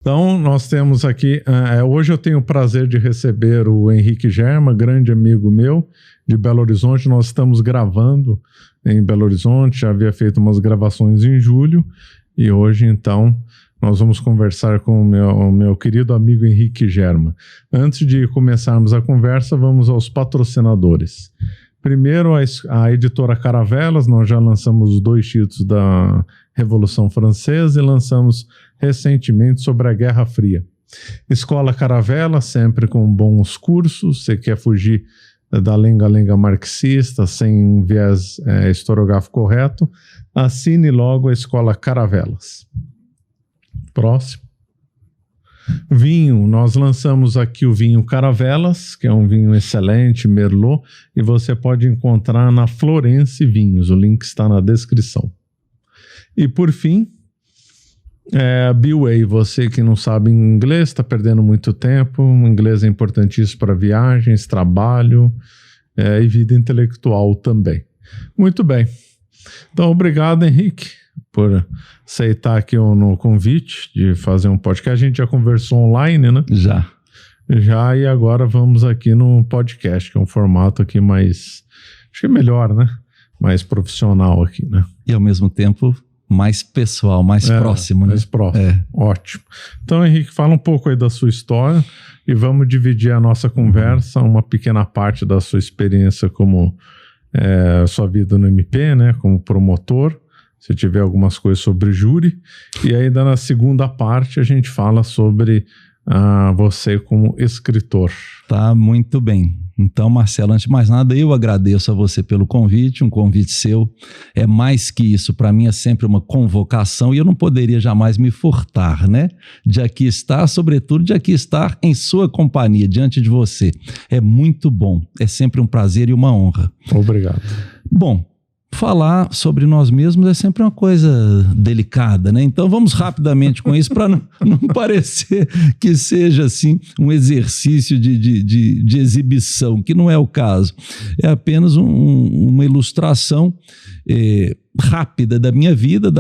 Então, nós temos aqui, hoje eu tenho o prazer de receber o Henrique Germa, grande amigo meu, de Belo Horizonte. Nós estamos gravando em Belo Horizonte, já havia feito umas gravações em julho, e hoje, então, nós vamos conversar com o meu querido amigo Henrique Germa. Antes de começarmos a conversa, vamos aos patrocinadores. Primeiro, a editora Caravelas. Nós já lançamos os 2 títulos da Revolução Francesa e lançamos recentemente sobre a Guerra Fria. Escola Caravela, sempre com bons cursos. Você quer fugir da lenga-lenga marxista, sem um viés historiográfico correto, assine logo a Escola Caravelas. Próximo. Vinho, nós lançamos aqui o vinho Caravelas, que é um vinho excelente, Merlot, e você pode encontrar na Florence Vinhos, o link está na descrição. E por fim, B-Way, você que não sabe inglês, está perdendo muito tempo, o inglês é importantíssimo para viagens, trabalho e vida intelectual também. Muito bem, então obrigado, Henrique, por aceitar aqui no convite de fazer um podcast. A gente já conversou online, né? Já, e agora vamos aqui no podcast, que é um formato aqui mais, acho que é melhor, né? Mais profissional aqui, né? E ao mesmo tempo mais pessoal, mais próximo, né? Mais próximo, ótimo. Então, Henrique, fala um pouco aí da sua história e vamos dividir a nossa conversa, uma pequena parte da sua experiência como sua vida no MP, né? Como promotor. Se tiver algumas coisas sobre júri, e ainda na segunda parte a gente fala sobre você como escritor. Tá muito bem. Então, Marcelo, antes de mais nada, eu agradeço a você pelo convite, um convite seu é mais que isso, para mim é sempre uma convocação e eu não poderia jamais me furtar, né? De aqui estar, sobretudo de aqui estar em sua companhia, diante de você. É muito bom, é sempre um prazer e uma honra. Obrigado. Bom, falar sobre nós mesmos é sempre uma coisa delicada, né? Então vamos rapidamente com isso para não parecer que seja assim um exercício de exibição, que não é o caso. É apenas uma ilustração rápida da minha vida,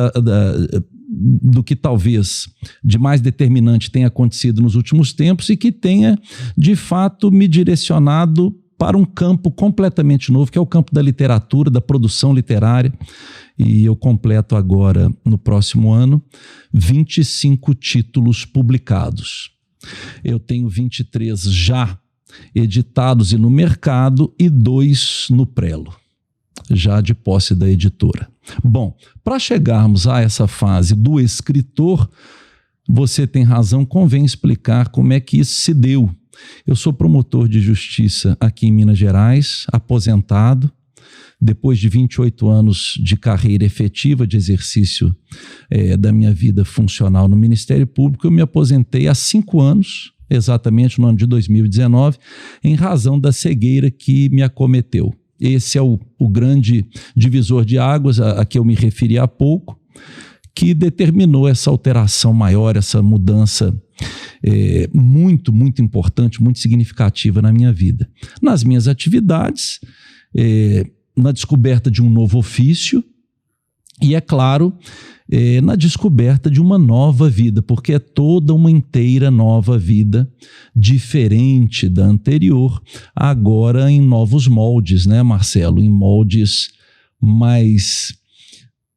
do que talvez de mais determinante tenha acontecido nos últimos tempos e que tenha de fato me direcionado para um campo completamente novo, que é o campo da literatura, da produção literária. E eu completo agora, no próximo ano, 25 títulos publicados. Eu tenho 23 já editados e no mercado e 2 no prelo, já de posse da editora. Bom, para chegarmos a essa fase do escritor, você tem razão, convém explicar como é que isso se deu. Eu sou promotor de justiça aqui em Minas Gerais, aposentado, depois de 28 anos de carreira efetiva, de exercício da minha vida funcional no Ministério Público. Eu me aposentei há 5 anos, exatamente no ano de 2019, em razão da cegueira que me acometeu. Esse é o grande divisor de águas a que eu me referi há pouco, que determinou essa alteração maior, essa mudança muito, muito importante, muito significativa na minha vida. Nas minhas atividades, na descoberta de um novo ofício e, é claro, na descoberta de uma nova vida, porque é toda uma inteira nova vida, diferente da anterior, agora em novos moldes, né, Marcelo? Em moldes mais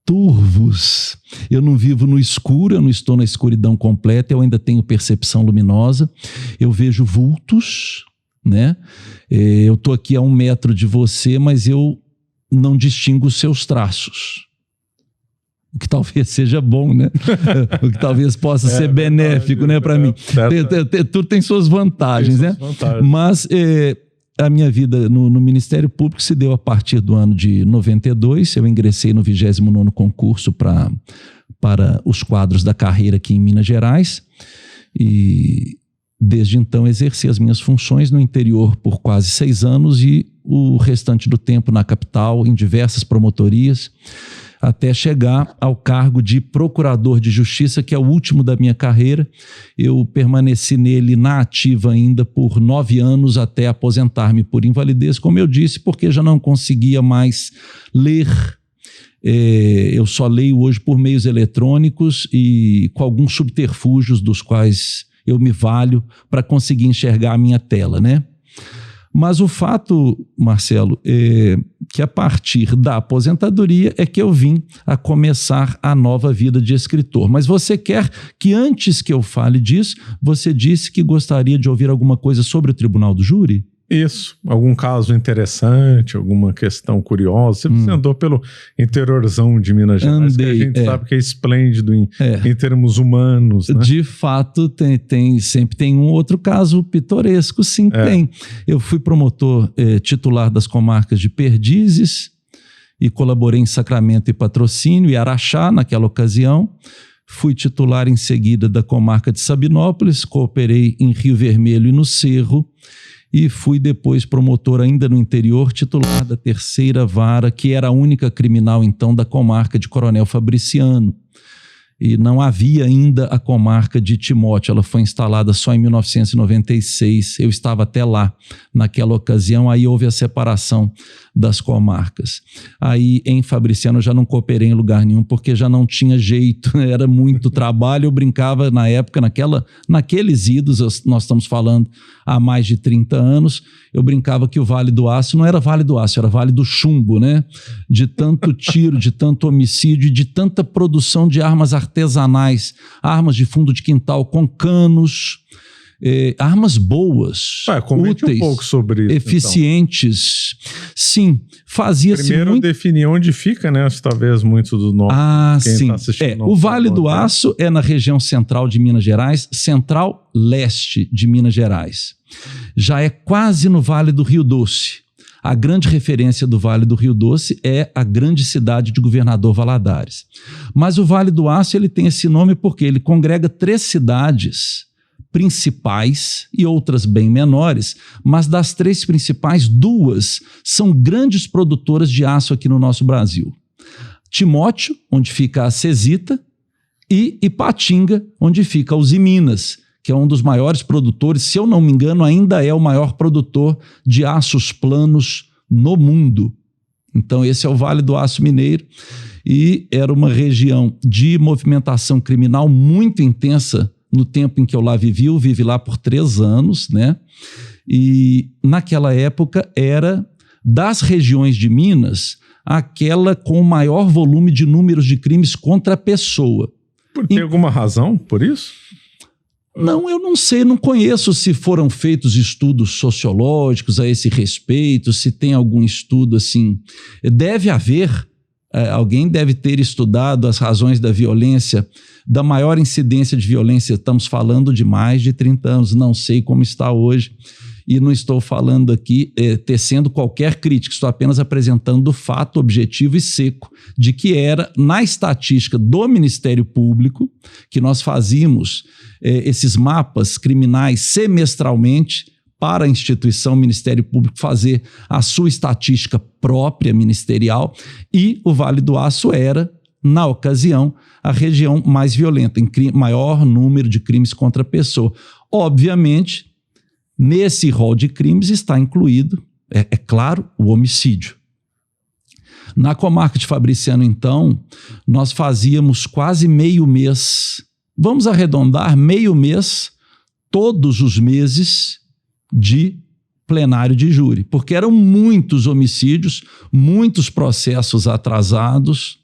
turvos. Eu não vivo no escuro, eu não estou na escuridão completa, eu ainda tenho percepção luminosa, eu vejo vultos, né? Eu estou aqui a 1 metro de você, mas eu não distingo os seus traços. O que talvez seja bom, né? O que talvez possa ser benéfico, né, para mim. Tudo tem suas vantagens, né? Mas a minha vida no Ministério Público se deu a partir do ano de 92. Eu ingressei no 29º concurso para os quadros da carreira aqui em Minas Gerais e desde então exerci as minhas funções no interior por quase 6 anos e o restante do tempo na capital, em diversas promotorias, até chegar ao cargo de procurador de justiça, que é o último da minha carreira. Eu permaneci nele na ativa ainda por 9 anos até aposentar-me por invalidez, como eu disse, porque já não conseguia mais ler Eu só leio hoje por meios eletrônicos e com alguns subterfúgios dos quais eu me valho para conseguir enxergar a minha tela, né? Mas o fato, Marcelo, é que a partir da aposentadoria é que eu vim a começar a nova vida de escritor. Mas você quer que antes que eu fale disso, você disse que gostaria de ouvir alguma coisa sobre o Tribunal do Júri? Isso, algum caso interessante, alguma questão curiosa. Você andou pelo interiorzão de Minas Gerais, que a gente sabe que é esplêndido em termos humanos, né? De fato, sempre tem um outro caso pitoresco, sim, tem. Eu fui promotor titular das comarcas de Perdizes e colaborei em Sacramento e Patrocínio e Araxá naquela ocasião. Fui titular em seguida da comarca de Sabinópolis, cooperei em Rio Vermelho e no Cerro, e fui depois promotor ainda no interior, titular da 3ª Vara, que era a única criminal então da comarca de Coronel Fabriciano. E não havia ainda a comarca de Timóteo, ela foi instalada só em 1996, eu estava até lá naquela ocasião, aí houve a separação das comarcas. Aí em Fabriciano eu já não cooperei em lugar nenhum, porque já não tinha jeito, né? Era muito trabalho, eu brincava na época, naqueles idos, nós estamos falando há mais de 30 anos, eu brincava que o Vale do Aço não era Vale do Aço, era Vale do Chumbo, né? De tanto tiro, de tanto homicídio, de tanta produção de armas artesanais, armas de fundo de quintal com canos, armas boas, úteis, um pouco sobre isso, eficientes. Então. Sim, fazia-se primeiro definir onde fica, né? Talvez muito do nosso. Sim. Tá o Vale do Aço é na região central de Minas Gerais, central-leste de Minas Gerais. Já é quase no Vale do Rio Doce. A grande referência do Vale do Rio Doce é a grande cidade de Governador Valadares. Mas o Vale do Aço ele tem esse nome porque ele congrega 3 cidades principais e outras bem menores, mas das 3 principais, 2 são grandes produtoras de aço aqui no nosso Brasil. Timóteo, onde fica a Cesita, e Ipatinga, onde fica a Usiminas, que é um dos maiores produtores, se eu não me engano, ainda é o maior produtor de aços planos no mundo. Então esse é o Vale do Aço Mineiro e era uma região de movimentação criminal muito intensa no tempo em que eu lá vivi. Eu vivi lá por 3 anos, né? E naquela época era das regiões de Minas aquela com o maior volume de números de crimes contra a pessoa. Tem alguma razão por isso? Não, eu não sei, não conheço se foram feitos estudos sociológicos a esse respeito, se tem algum estudo assim. Deve haver, alguém deve ter estudado as razões da violência, da maior incidência de violência, estamos falando de mais de 30 anos, não sei como está hoje, e não estou falando aqui tecendo qualquer crítica, estou apenas apresentando o fato objetivo e seco de que era, na estatística do Ministério Público, que nós fazíamos esses mapas criminais semestralmente para a instituição Ministério Público fazer a sua estatística própria ministerial, e o Vale do Aço era, na ocasião, a região mais violenta, em maior número de crimes contra a pessoa. Obviamente, nesse rol de crimes está incluído, é claro, o homicídio. Na comarca de Fabriciano, então, nós fazíamos quase meio mês, vamos arredondar, meio mês, todos os meses de plenário de júri, porque eram muitos homicídios, muitos processos atrasados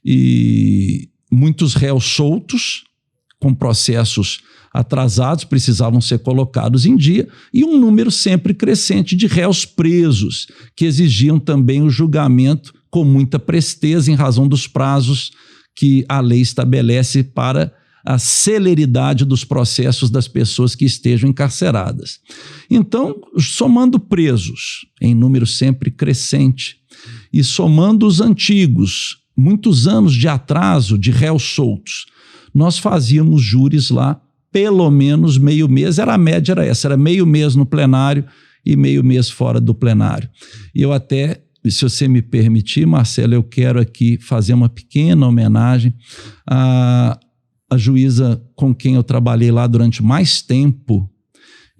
e muitos réus soltos com processos atrasados, precisavam ser colocados em dia, e um número sempre crescente de réus presos, que exigiam também o julgamento com muita presteza em razão dos prazos que a lei estabelece para a celeridade dos processos das pessoas que estejam encarceradas. Então, somando presos, em número sempre crescente, e somando os antigos, muitos anos de atraso de réus soltos, nós fazíamos júris lá pelo menos meio mês, a média era essa, era meio mês no plenário e meio mês fora do plenário. E eu até, se você me permitir, Marcelo, eu quero aqui fazer uma pequena homenagem à juíza com quem eu trabalhei lá durante mais tempo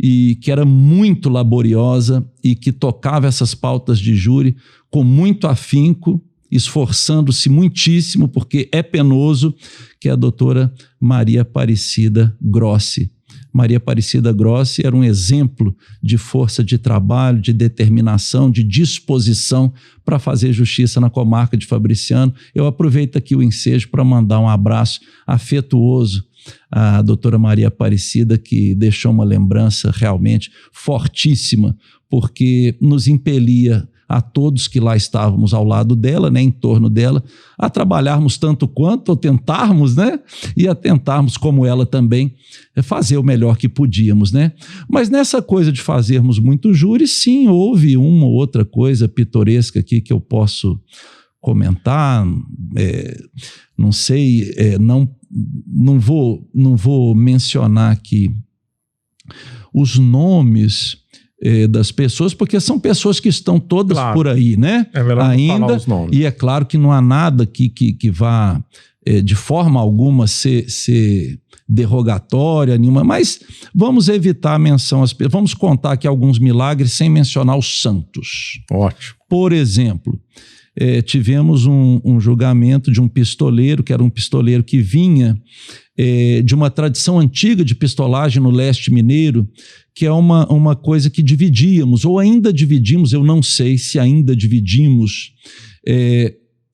e que era muito laboriosa e que tocava essas pautas de júri com muito afinco esforçando-se muitíssimo, porque é penoso, que é a doutora Maria Aparecida Grossi. Maria Aparecida Grossi era um exemplo de força de trabalho, de determinação, de disposição para fazer justiça na comarca de Fabriciano. Eu aproveito aqui o ensejo para mandar um abraço afetuoso à doutora Maria Aparecida, que deixou uma lembrança realmente fortíssima, porque nos impelia a todos que lá estávamos ao lado dela, né, em torno dela, a trabalharmos tanto quanto, ou tentarmos, né, e a tentarmos, como ela também, fazer o melhor que podíamos, né. Mas nessa coisa de fazermos muito júri, sim, houve uma ou outra coisa pitoresca aqui que eu posso comentar, não sei, não vou mencionar aqui os nomes das pessoas, porque são pessoas que estão todas por aí, né? É melhor não falar os nomes. E é claro que não há nada que vá, de forma alguma, ser derrogatória nenhuma, mas vamos evitar a menção às pessoas. Vamos contar aqui alguns milagres sem mencionar os santos. Ótimo. Por exemplo, tivemos um julgamento de um pistoleiro, que era um pistoleiro que vinha de uma tradição antiga de pistolagem no leste mineiro, que é uma coisa que dividíamos, ou ainda dividimos, eu não sei se ainda dividimos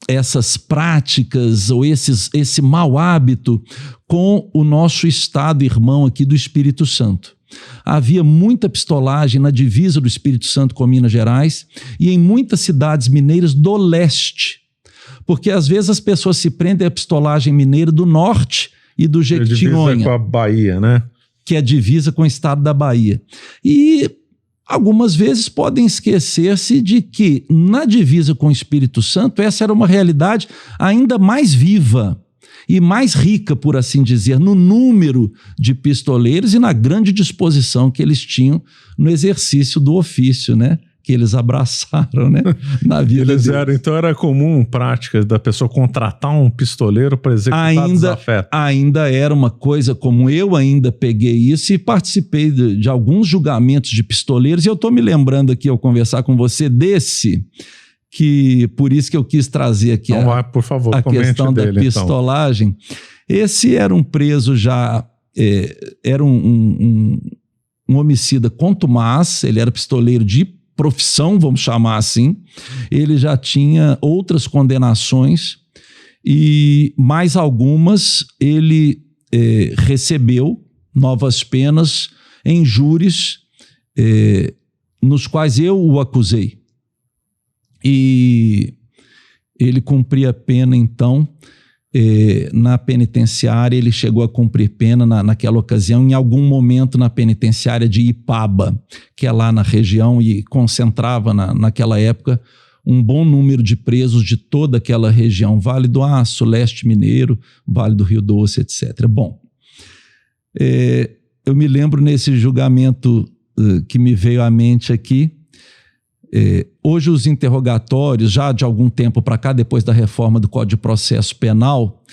essas práticas ou esse mau hábito com o nosso estado irmão aqui do Espírito Santo. Havia muita pistolagem na divisa do Espírito Santo com Minas Gerais e em muitas cidades mineiras do leste, porque às vezes as pessoas se prendem à pistolagem mineira do norte e do Jequitinhonha. Divisa com a Bahia, né? Que é a divisa com o estado da Bahia. E algumas vezes podem esquecer-se de que na divisa com o Espírito Santo essa era uma realidade ainda mais viva e mais rica, por assim dizer, no número de pistoleiros e na grande disposição que eles tinham no exercício do ofício, né? Que eles abraçaram, né? Na vida deles. Então era comum prática da pessoa contratar um pistoleiro para executar desafeto. Ainda era uma coisa comum. Eu ainda peguei isso e participei de alguns julgamentos de pistoleiros, e eu estou me lembrando aqui, ao conversar com você, desse, que por isso que eu quis trazer aqui por favor, a questão dele, da pistolagem. Então. Esse era um preso já, era um homicida contumaz, ele era pistoleiro de profissão, vamos chamar assim. Ele já tinha outras condenações e mais algumas ele recebeu novas penas em júris nos quais eu o acusei. E ele cumpria a pena, então, na penitenciária. Ele chegou a cumprir pena naquela ocasião, em algum momento na penitenciária de Ipaba, que é lá na região, e concentrava naquela época um bom número de presos de toda aquela região, Vale do Aço, Leste Mineiro, Vale do Rio Doce, etc. Bom, eu me lembro nesse julgamento que me veio à mente aqui. Hoje os interrogatórios, já de algum tempo para cá, depois da reforma do Código de Processo Penal,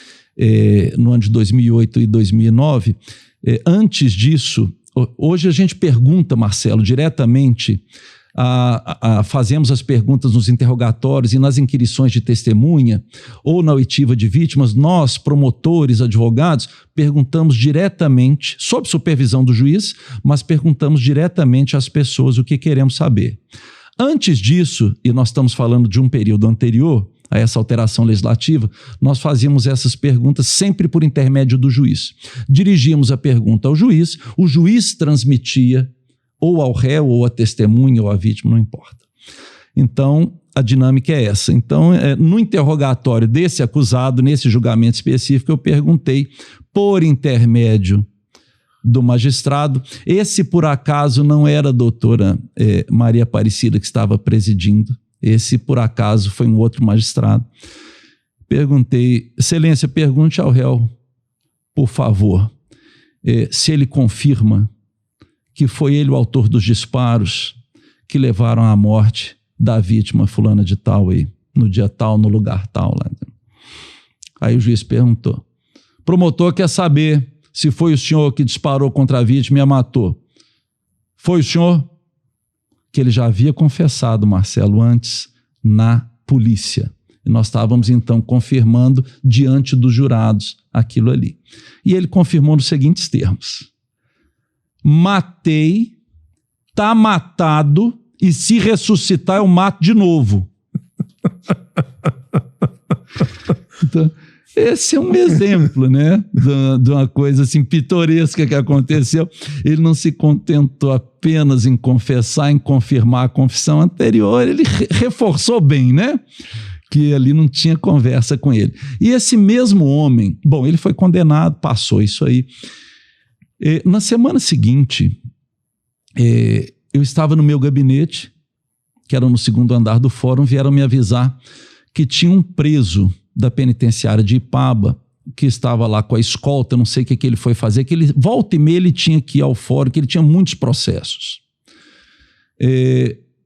no ano de 2008 e 2009, antes disso, hoje a gente pergunta, Marcelo, diretamente, fazemos as perguntas nos interrogatórios e nas inquirições de testemunha ou na oitiva de vítimas. Nós, promotores, advogados, perguntamos diretamente, sob supervisão do juiz, mas perguntamos diretamente às pessoas o que queremos saber. Antes disso, e nós estamos falando de um período anterior a essa alteração legislativa, nós fazíamos essas perguntas sempre por intermédio do juiz. Dirigíamos a pergunta ao juiz, o juiz transmitia ou ao réu, ou à testemunha, ou à vítima, não importa. Então, a dinâmica é essa. Então, no interrogatório desse acusado, nesse julgamento específico, eu perguntei por intermédio do magistrado. Esse, por acaso, não era a doutora Maria Aparecida que estava presidindo. Esse, por acaso, foi um outro magistrado. Perguntei: Excelência, pergunte ao réu, por favor, se ele confirma que foi ele o autor dos disparos que levaram à morte da vítima fulana de tal aí, no dia tal, no lugar tal. Lá. Aí o juiz perguntou: promotor quer saber se foi o senhor que disparou contra a vítima e a matou. Foi o senhor? Que ele já havia confessado, Marcelo, antes na polícia. E nós estávamos, então, confirmando diante dos jurados aquilo ali. E ele confirmou nos seguintes termos: matei, tá matado, e se ressuscitar eu mato de novo. Então, esse é um exemplo, né, de uma coisa assim pitoresca que aconteceu. Ele não se contentou apenas em confessar, em confirmar a confissão anterior, ele reforçou bem, né, que ali não tinha conversa com ele. E esse mesmo homem, bom, ele foi condenado, passou isso aí. Na semana seguinte, eu estava no meu gabinete, que era no segundo andar do fórum, vieram me avisar que tinha um preso da penitenciária de Ipaba, que estava lá com a escolta, não sei o que ele foi fazer, que ele, volta e meia, ele tinha que ir ao fórum, que ele tinha muitos processos.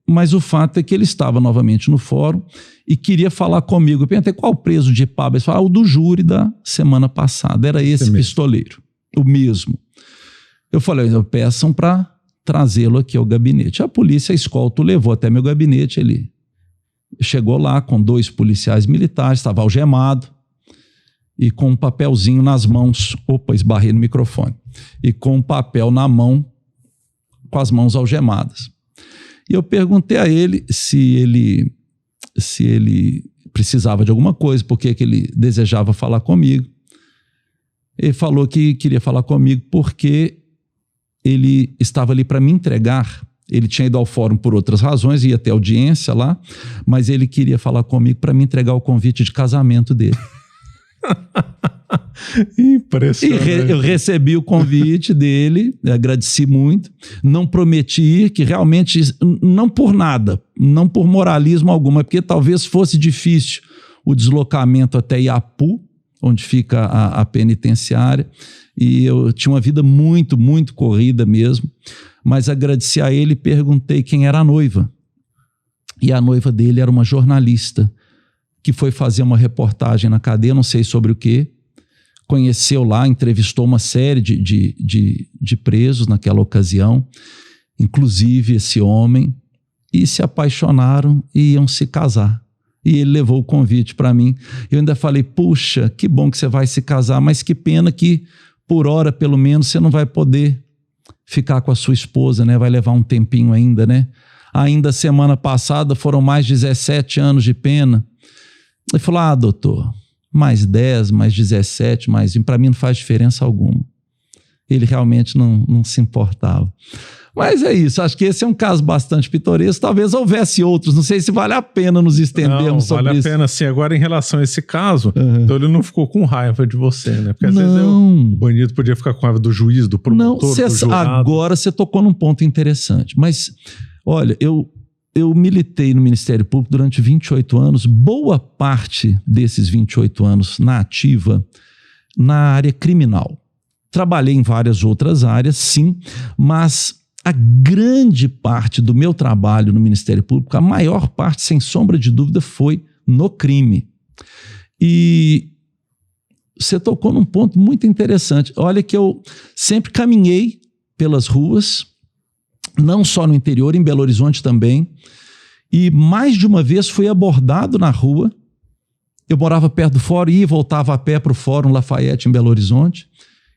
Mas o fato é que ele estava novamente no fórum e queria falar comigo. Eu perguntei, qual preso de Ipaba? Ele falou, o do júri da semana passada. Era esse pistoleiro, o mesmo. Eu falei, peçam para trazê-lo aqui ao gabinete. A polícia, a escolta, o levou até meu gabinete, ele chegou lá com 2 policiais militares, estava algemado e com um papelzinho nas mãos. Opa, esbarrei no microfone. E com um papel na mão, com as mãos algemadas. E eu perguntei a ele se ele precisava de alguma coisa, porque que ele desejava falar comigo. Ele falou que queria falar comigo porque ele estava ali para me entregar. Ele tinha ido ao fórum por outras razões, ia ter audiência lá, mas ele queria falar comigo para me entregar o convite de casamento dele. Impressionante. E eu recebi o convite dele, agradeci muito, não prometi ir, que realmente, não por nada, não por moralismo algum, mas porque talvez fosse difícil o deslocamento até Iapu, onde fica a penitenciária, e eu tinha uma vida muito, muito corrida mesmo, mas agradeci a ele e perguntei quem era a noiva. E a noiva dele era uma jornalista que foi fazer uma reportagem na cadeia, não sei sobre o quê, conheceu lá, entrevistou uma série de presos naquela ocasião, inclusive esse homem, e se apaixonaram e iam se casar. E ele levou o convite para mim. Eu ainda falei, puxa, que bom que você vai se casar, mas que pena que, por hora, pelo menos, você não vai poder ficar com a sua esposa, né? Vai levar um tempinho ainda, né? Ainda semana passada foram mais 17 anos de pena. Ele falou, doutor, mais 10, mais 17, mais 20, para mim não faz diferença alguma. Ele realmente não se importava. Mas é isso, acho que esse é um caso bastante pitoresco, talvez houvesse outros, não sei se vale a pena nos estendermos sobre isso. Vale a pena sim. Agora, em relação a esse caso, então ele não ficou com raiva de você, né? Porque às vezes o bandido podia ficar com raiva do juiz, do promotor, do jurado. Agora você tocou num ponto interessante, mas olha, eu militei no Ministério Público durante 28 anos, boa parte desses 28 anos na ativa, na área criminal. Trabalhei em várias outras áreas, sim, mas a grande parte do meu trabalho no Ministério Público, a maior parte, sem sombra de dúvida, foi no crime. E você tocou num ponto muito interessante. Olha que eu sempre caminhei pelas ruas, não só no interior, em Belo Horizonte também, e mais de uma vez fui abordado na rua. Eu morava perto do fórum, ia e voltava a pé para o Fórum Lafayette, em Belo Horizonte.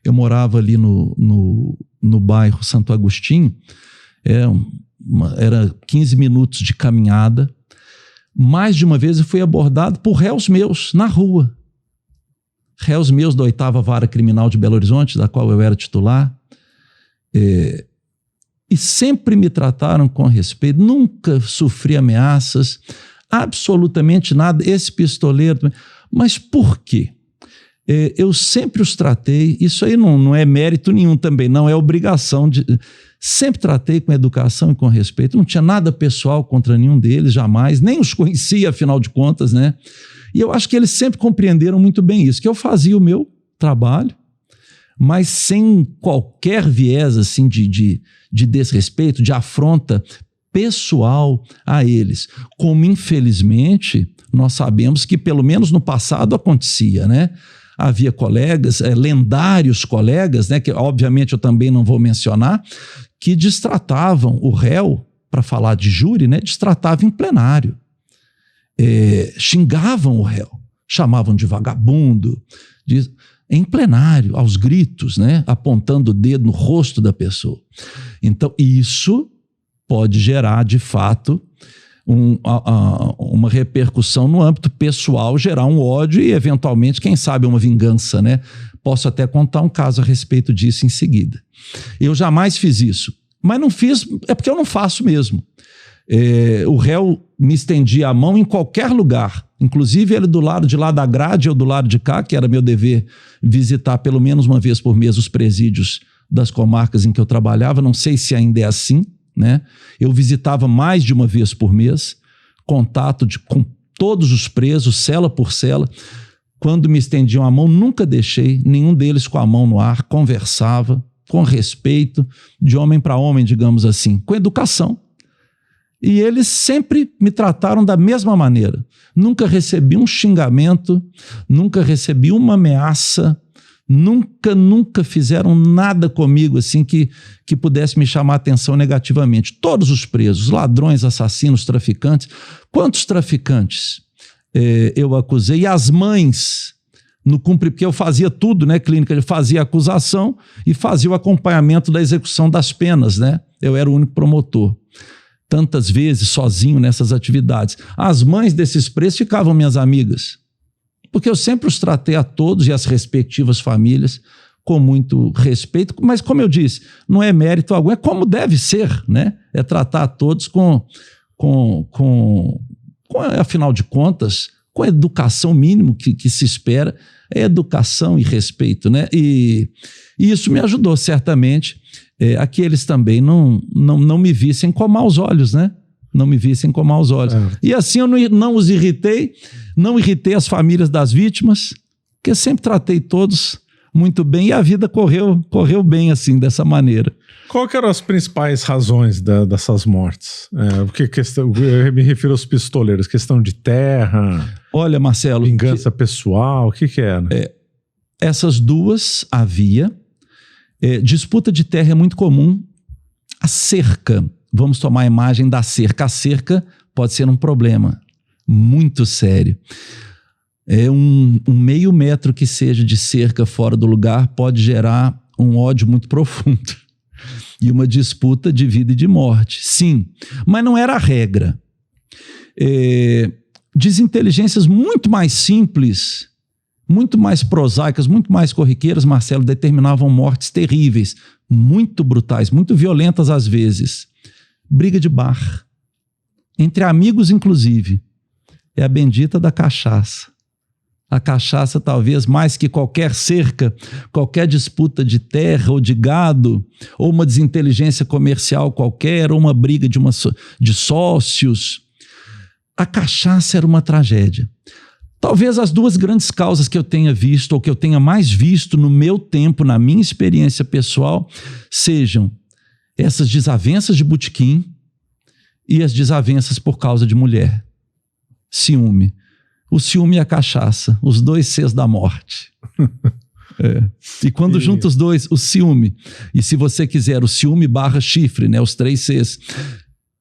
Eu morava ali no bairro Santo Agostinho, era 15 minutos de caminhada. Mais de uma vez eu fui abordado por réus meus, na rua. Réus meus da 8ª Vara Criminal de Belo Horizonte, da qual eu era titular. E sempre me trataram com respeito, nunca sofri ameaças, absolutamente nada. Esse pistoleiro... Mas por quê? Eu sempre os tratei, isso aí não é mérito nenhum também, não é obrigação de... Sempre tratei com educação e com respeito, não tinha nada pessoal contra nenhum deles, jamais, nem os conhecia, afinal de contas, né? E eu acho que eles sempre compreenderam muito bem isso, que eu fazia o meu trabalho, mas sem qualquer viés assim, de desrespeito, de afronta pessoal a eles. Como, infelizmente, nós sabemos que, pelo menos no passado, acontecia, né? Havia colegas, lendários colegas, né, que obviamente eu também não vou mencionar, que destratavam o réu, para falar de júri, né, destratavam em plenário. xingavam o réu, chamavam de vagabundo, em plenário, aos gritos, né? Apontando o dedo no rosto da pessoa. Então, isso pode gerar, de fato, uma repercussão no âmbito pessoal, gerar um ódio e, eventualmente, quem sabe, uma vingança, né? Posso até contar um caso a respeito disso em seguida. Eu jamais fiz isso, mas não fiz, é porque eu não faço mesmo. O réu me estendia a mão em qualquer lugar, inclusive ele do lado de lá da grade ou do lado de cá, que era meu dever visitar pelo menos uma vez por mês os presídios das comarcas em que eu trabalhava, não sei se ainda é assim, né? Eu visitava mais de uma vez por mês, contato com todos os presos, cela por cela. Quando me estendiam a mão, nunca deixei nenhum deles com a mão no ar, conversava com respeito, de homem para homem, digamos assim, com educação. E eles sempre me trataram da mesma maneira. Nunca recebi um xingamento, nunca recebi uma ameaça, nunca fizeram nada comigo assim que pudesse me chamar a atenção negativamente. Todos os presos, ladrões, assassinos, traficantes. Quantos traficantes eu acusei? E as mães, no porque eu fazia tudo, né, clínica, eu fazia a acusação e fazia o acompanhamento da execução das penas, né? Eu era o único promotor. Tantas vezes sozinho nessas atividades. As mães desses presos ficavam minhas amigas, porque eu sempre os tratei a todos e as respectivas famílias com muito respeito, mas como eu disse, não é mérito algum, é como deve ser, né? É tratar a todos afinal de contas, com a educação mínima que se espera, é educação e respeito, né? E isso me ajudou certamente a que eles também não me vissem com maus olhos, né? Não me vissem com maus olhos. E assim eu não os irritei, não irritei as famílias das vítimas, porque eu sempre tratei todos muito bem e a vida correu bem assim, dessa maneira. Qual que eram as principais razões dessas mortes? Porque eu me refiro aos pistoleiros, questão de terra... Olha, Marcelo... Vingança pessoal, o que era? Essas duas havia... disputa de terra é muito comum. A cerca, vamos tomar a imagem da cerca. A cerca pode ser um problema muito sério. Um meio metro que seja de cerca fora do lugar pode gerar um ódio muito profundo e uma disputa de vida e de morte. Sim, mas não era a regra. Desinteligências muito mais simples, muito mais prosaicas, muito mais corriqueiras, Marcelo, determinavam mortes terríveis, muito brutais, muito violentas às vezes. Briga de bar, entre amigos inclusive, é a bendita da cachaça. A cachaça, talvez mais que qualquer cerca, qualquer disputa de terra ou de gado, ou uma desinteligência comercial qualquer, ou uma briga de sócios. A cachaça era uma tragédia. Talvez as duas grandes causas que eu tenha visto, ou que eu tenha mais visto no meu tempo, na minha experiência pessoal, sejam essas desavenças de botequim e as desavenças por causa de mulher. Ciúme. O ciúme e a cachaça, os dois Cs da morte. E quando junta os dois, o ciúme, e se você quiser, o ciúme / chifre, né, os 3 Cs,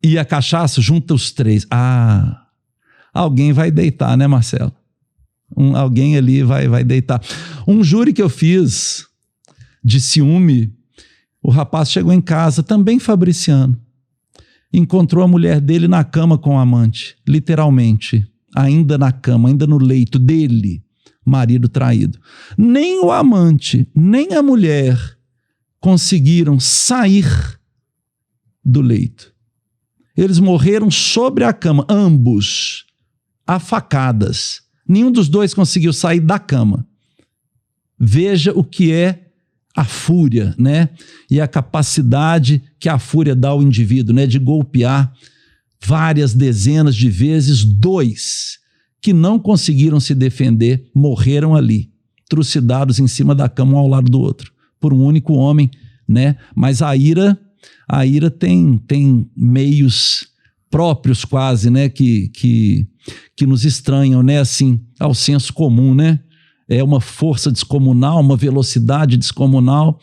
e a cachaça, junta os 3. Alguém vai deitar, né, Marcelo? Alguém ali vai deitar. Um júri que eu fiz de ciúme, o rapaz chegou em casa, também fabriciano, encontrou a mulher dele na cama com o amante, literalmente, ainda na cama, ainda no leito dele, marido traído. Nem o amante, nem a mulher conseguiram sair do leito. Eles morreram sobre a cama, ambos, a facadas. Nenhum dos dois conseguiu sair da cama. Veja o que é a fúria, né? E a capacidade que a fúria dá ao indivíduo, né? De golpear várias dezenas de vezes. 2 que não conseguiram se defender morreram ali, trucidados em cima da cama, um ao lado do outro, por um único homem, né? Mas a ira tem meios próprios quase, né? Que nos estranham, né? Assim, ao senso comum, né? É uma força descomunal, uma velocidade descomunal,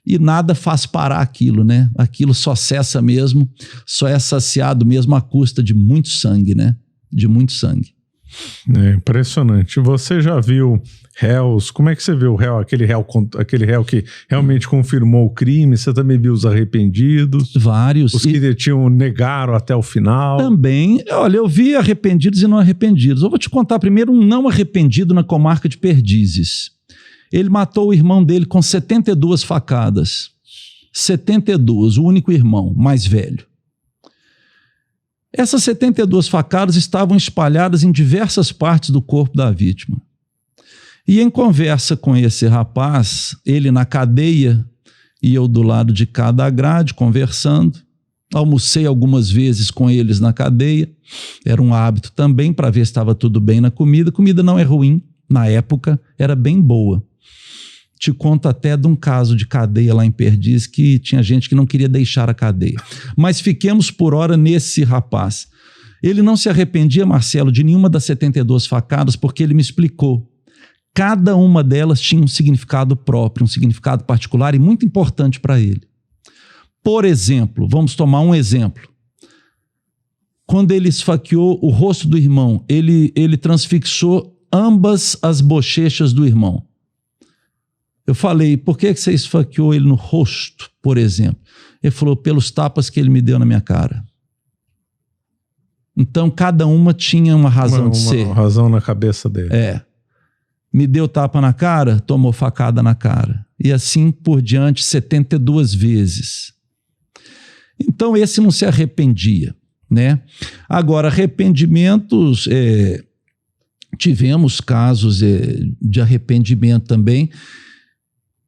e nada faz parar aquilo, né? Aquilo só cessa mesmo, só é saciado mesmo à custa de muito sangue, né? de muito sangue. É impressionante. Você já viu réus? Como é que você viu o réu, aquele réu que realmente confirmou o crime? Você também viu os arrependidos? Vários. Os que negaram até o final? Também. Olha, eu vi arrependidos e não arrependidos. Eu vou te contar primeiro um não arrependido na comarca de Perdizes. Ele matou o irmão dele com 72 facadas. 72, o único irmão, mais velho. Essas 72 facadas estavam espalhadas em diversas partes do corpo da vítima. E em conversa com esse rapaz, ele na cadeia e eu do lado de cada grade, conversando. Almocei algumas vezes com eles na cadeia. Era um hábito também para ver se estava tudo bem na comida. A comida não é ruim, na época era bem boa. Te conto até de um caso de cadeia lá em Perdiz que tinha gente que não queria deixar a cadeia. Mas fiquemos por hora nesse rapaz. Ele não se arrependia, Marcelo, de nenhuma das 72 facadas, porque ele me explicou. Cada uma delas tinha um significado próprio, um significado particular e muito importante para ele. Por exemplo, vamos tomar um exemplo. Quando ele esfaqueou o rosto do irmão, ele transfixou ambas as bochechas do irmão. Eu falei, por que você esfaqueou ele no rosto, por exemplo? Ele falou, pelos tapas que ele me deu na minha cara. Então, cada uma tinha uma razão de ser. Uma razão na cabeça dele. Me deu tapa na cara, tomou facada na cara. E assim por diante, 72 vezes. Então, esse não se arrependia, né? Agora, arrependimentos... tivemos casos de arrependimento também,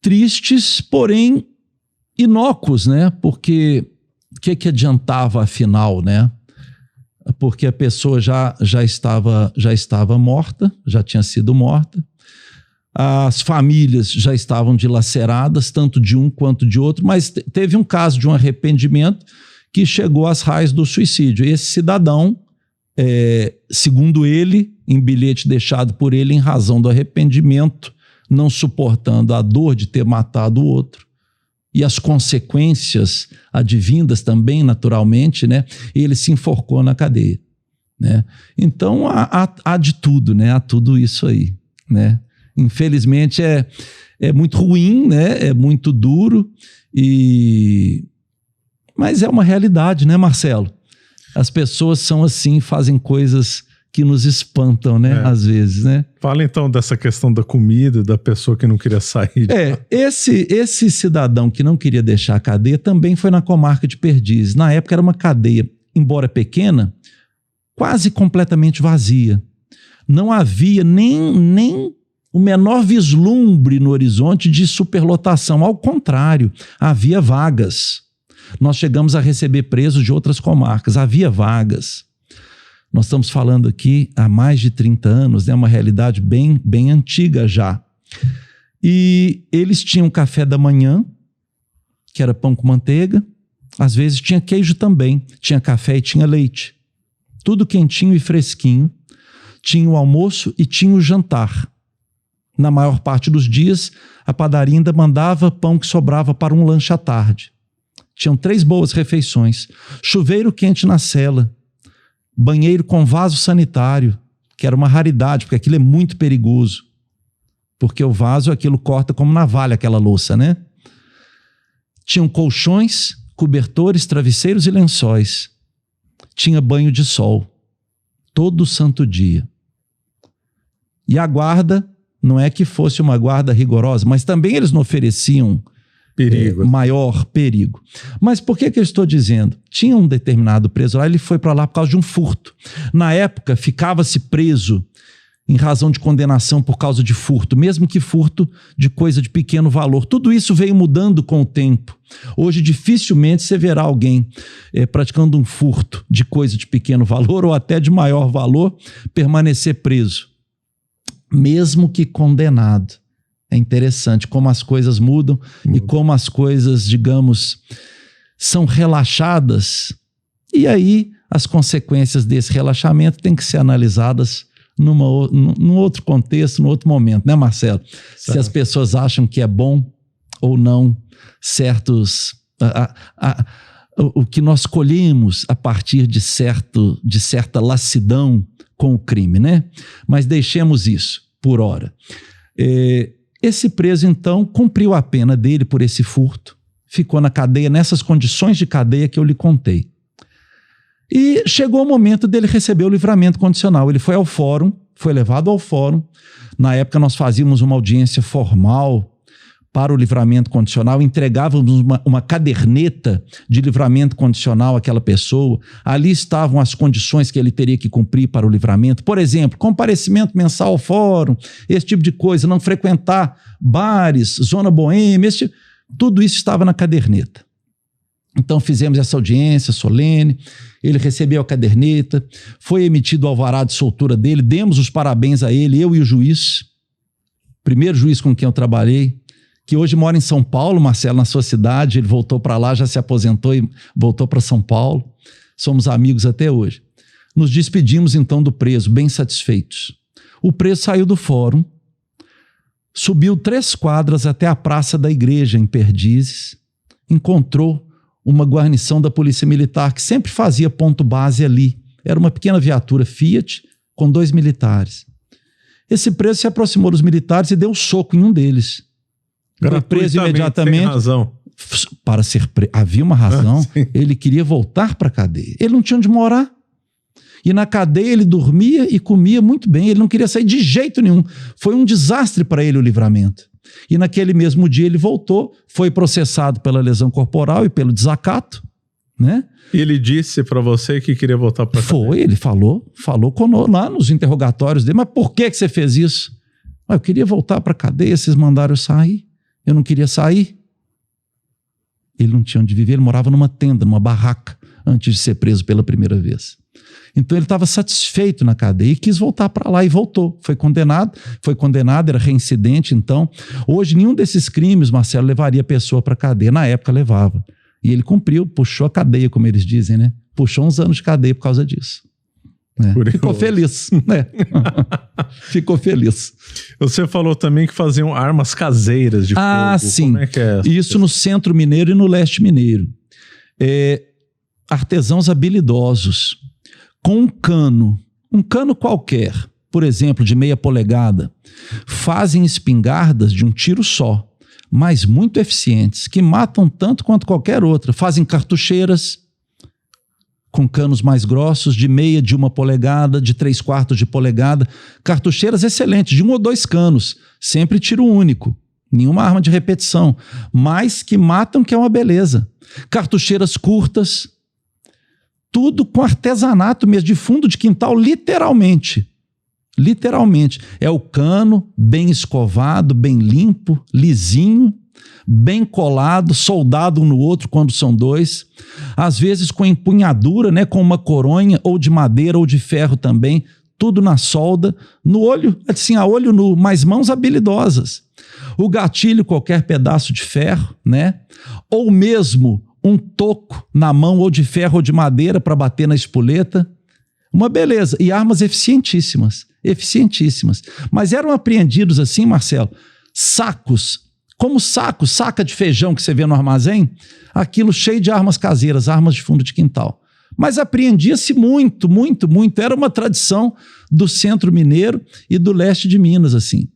tristes, porém inócuos, né? Porque o que adiantava afinal, né? Porque a pessoa já estava morta, já tinha sido morta, as famílias já estavam dilaceradas, tanto de um quanto de outro, mas teve um caso de um arrependimento que chegou às raias do suicídio. Esse cidadão, segundo ele, em bilhete deixado por ele, em razão do arrependimento, não suportando a dor de ter matado o outro e as consequências advindas também, naturalmente, né? Ele se enforcou na cadeia, né? Então, há de tudo, né? Há tudo isso aí, né? Infelizmente, é muito ruim, né? É muito duro, mas é uma realidade, né, Marcelo? As pessoas são assim, fazem coisas que nos espantam, né? Às vezes, né? Fala então dessa questão da comida, da pessoa que não queria sair. Esse cidadão que não queria deixar a cadeia também foi na comarca de Perdizes. Na época era uma cadeia, embora pequena, quase completamente vazia. Não havia nem o menor vislumbre no horizonte de superlotação. Ao contrário, havia vagas. Nós chegamos a receber presos de outras comarcas. Havia vagas. Nós estamos falando aqui há mais de 30 anos, né? Uma realidade bem, bem antiga já. E eles tinham café da manhã, que era pão com manteiga. Às vezes tinha queijo também. Tinha café e tinha leite. Tudo quentinho e fresquinho. Tinha o almoço e tinha o jantar. Na maior parte dos dias, a padaria ainda mandava pão que sobrava para um lanche à tarde. Tinham 3 boas refeições. Chuveiro quente na cela. Banheiro com vaso sanitário, que era uma raridade, porque aquilo é muito perigoso. Porque o vaso, aquilo corta como navalha aquela louça, né? Tinham colchões, cobertores, travesseiros e lençóis. Tinha banho de sol. Todo santo dia. E a guarda, não é que fosse uma guarda rigorosa, mas também eles não ofereciam perigo. Maior perigo. Mas por que eu estou dizendo? Tinha um determinado preso lá, ele foi para lá por causa de um furto. Na época, ficava-se preso em razão de condenação por causa de furto, mesmo que furto de coisa de pequeno valor. Tudo isso veio mudando com o tempo. Hoje, dificilmente você verá alguém praticando um furto de coisa de pequeno valor ou até de maior valor permanecer preso, mesmo que condenado. É interessante como as coisas mudam e como as coisas, digamos, são relaxadas. E aí as consequências desse relaxamento têm que ser analisadas num outro contexto, num outro momento, né, Marcelo? Certo. Se as pessoas acham que é bom ou não certos... o que nós colhemos a partir de certa lassidão com o crime, né? Mas deixemos isso por hora. Esse preso, então, cumpriu a pena dele por esse furto, ficou na cadeia nessas condições de cadeia que eu lhe contei. E chegou o momento dele receber o livramento condicional. Ele foi ao fórum, foi levado ao fórum. Na época nós fazíamos uma audiência formal para o livramento condicional, entregávamos uma caderneta de livramento condicional àquela pessoa. Ali estavam as condições que ele teria que cumprir para o livramento. Por exemplo, comparecimento mensal ao fórum, esse tipo de coisa, não frequentar bares, zona boêmia, tudo isso estava na caderneta. Então fizemos essa audiência solene, ele recebeu a caderneta, foi emitido o alvará de soltura dele, demos os parabéns a ele, eu e o juiz, primeiro juiz com quem eu trabalhei, que hoje mora em São Paulo, Marcelo, na sua cidade, ele voltou para lá, já se aposentou e voltou para São Paulo, somos amigos até hoje. Nos despedimos então do preso, bem satisfeitos. O preso saiu do fórum, subiu 3 quadras até a praça da igreja, em Perdizes, encontrou uma guarnição da Polícia Militar, que sempre fazia ponto base ali. Era uma pequena viatura Fiat com 2 militares. Esse preso se aproximou dos militares e deu um soco em um deles. Foi preso imediatamente. Sem razão. Para ser preso. Havia uma razão. Ele queria voltar para a cadeia. Ele não tinha onde morar. E na cadeia ele dormia e comia muito bem. Ele não queria sair de jeito nenhum. Foi um desastre para ele o livramento. E naquele mesmo dia ele voltou, foi processado pela lesão corporal e pelo desacato, né? E ele disse para você que queria voltar para a cadeia? Foi, ele falou lá nos interrogatórios dele. Mas por que você fez isso? Eu queria voltar para a cadeia, vocês mandaram eu sair. Eu não queria sair. Ele não tinha onde viver, ele morava numa tenda, numa barraca, antes de ser preso pela primeira vez. Então ele estava satisfeito na cadeia e quis voltar para lá e voltou. Foi condenado, era reincidente. Então, hoje nenhum desses crimes, Marcelo, levaria a pessoa para a cadeia. Na época levava. E ele cumpriu, puxou a cadeia, como eles dizem, né? Puxou uns anos de cadeia por causa disso. Ficou feliz, né? Ficou feliz. Você falou também que faziam armas caseiras de fogo. Sim. Como é que é? Isso no Centro Mineiro e no Leste Mineiro. Artesãos habilidosos, com um cano qualquer, por exemplo, de 0,5 polegada, fazem espingardas de um tiro só, mas muito eficientes, que matam tanto quanto qualquer outra. Fazem cartucheiras com canos mais grossos, de 0,5 de 1 polegada, de 3/4 de polegada. Cartucheiras excelentes, de 1 ou 2 canos, sempre tiro único, nenhuma arma de repetição, mas que matam, que é uma beleza. Cartucheiras curtas, tudo com artesanato mesmo, de fundo de quintal, literalmente. Literalmente. É o cano bem escovado, bem limpo, lisinho, bem colado, soldado um no outro quando são 2, às vezes com empunhadura, né, com uma coronha, ou de madeira ou de ferro também, tudo na solda, no olho, assim, a olho nu, mas mãos habilidosas. O gatilho, qualquer pedaço de ferro, né, ou mesmo um toco na mão, ou de ferro ou de madeira para bater na espoleta. Uma beleza. E armas eficientíssimas, eficientíssimas. Mas eram apreendidos assim, Marcelo, sacos, como saca de feijão que você vê no armazém, aquilo cheio de armas caseiras, armas de fundo de quintal. Mas apreendia-se muito, muito, muito. Era uma tradição do Centro Mineiro e do Leste de Minas, assim.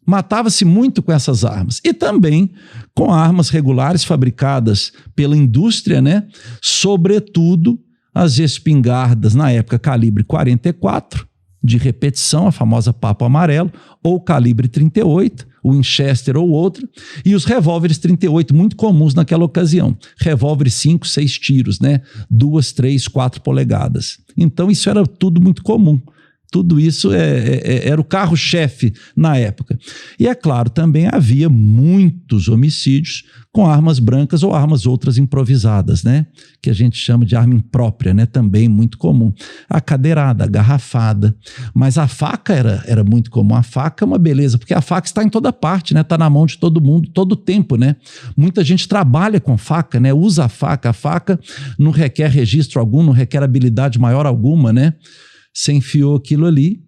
Matava-se muito com essas armas. E também com armas regulares fabricadas pela indústria, né? Sobretudo as espingardas, na época, calibre 44, de repetição, a famosa papo amarelo, ou calibre 38, o Winchester ou outro, e os revólveres 38, muito comuns naquela ocasião. Revólveres 5, 6 tiros, né? 2, 3, 4 polegadas. Então isso era tudo muito comum. Tudo isso era o carro-chefe na época. E é claro, também havia muitos homicídios com armas brancas ou armas outras improvisadas, né? Que a gente chama de arma imprópria, né? Também muito comum. A cadeirada, a garrafada. Mas a faca era muito comum. A faca é uma beleza, porque a faca está em toda parte, né? Está na mão de todo mundo, todo o tempo, né? Muita gente trabalha com faca, né? Usa a faca. A faca não requer registro algum, não requer habilidade maior alguma, né? Você enfiou aquilo ali.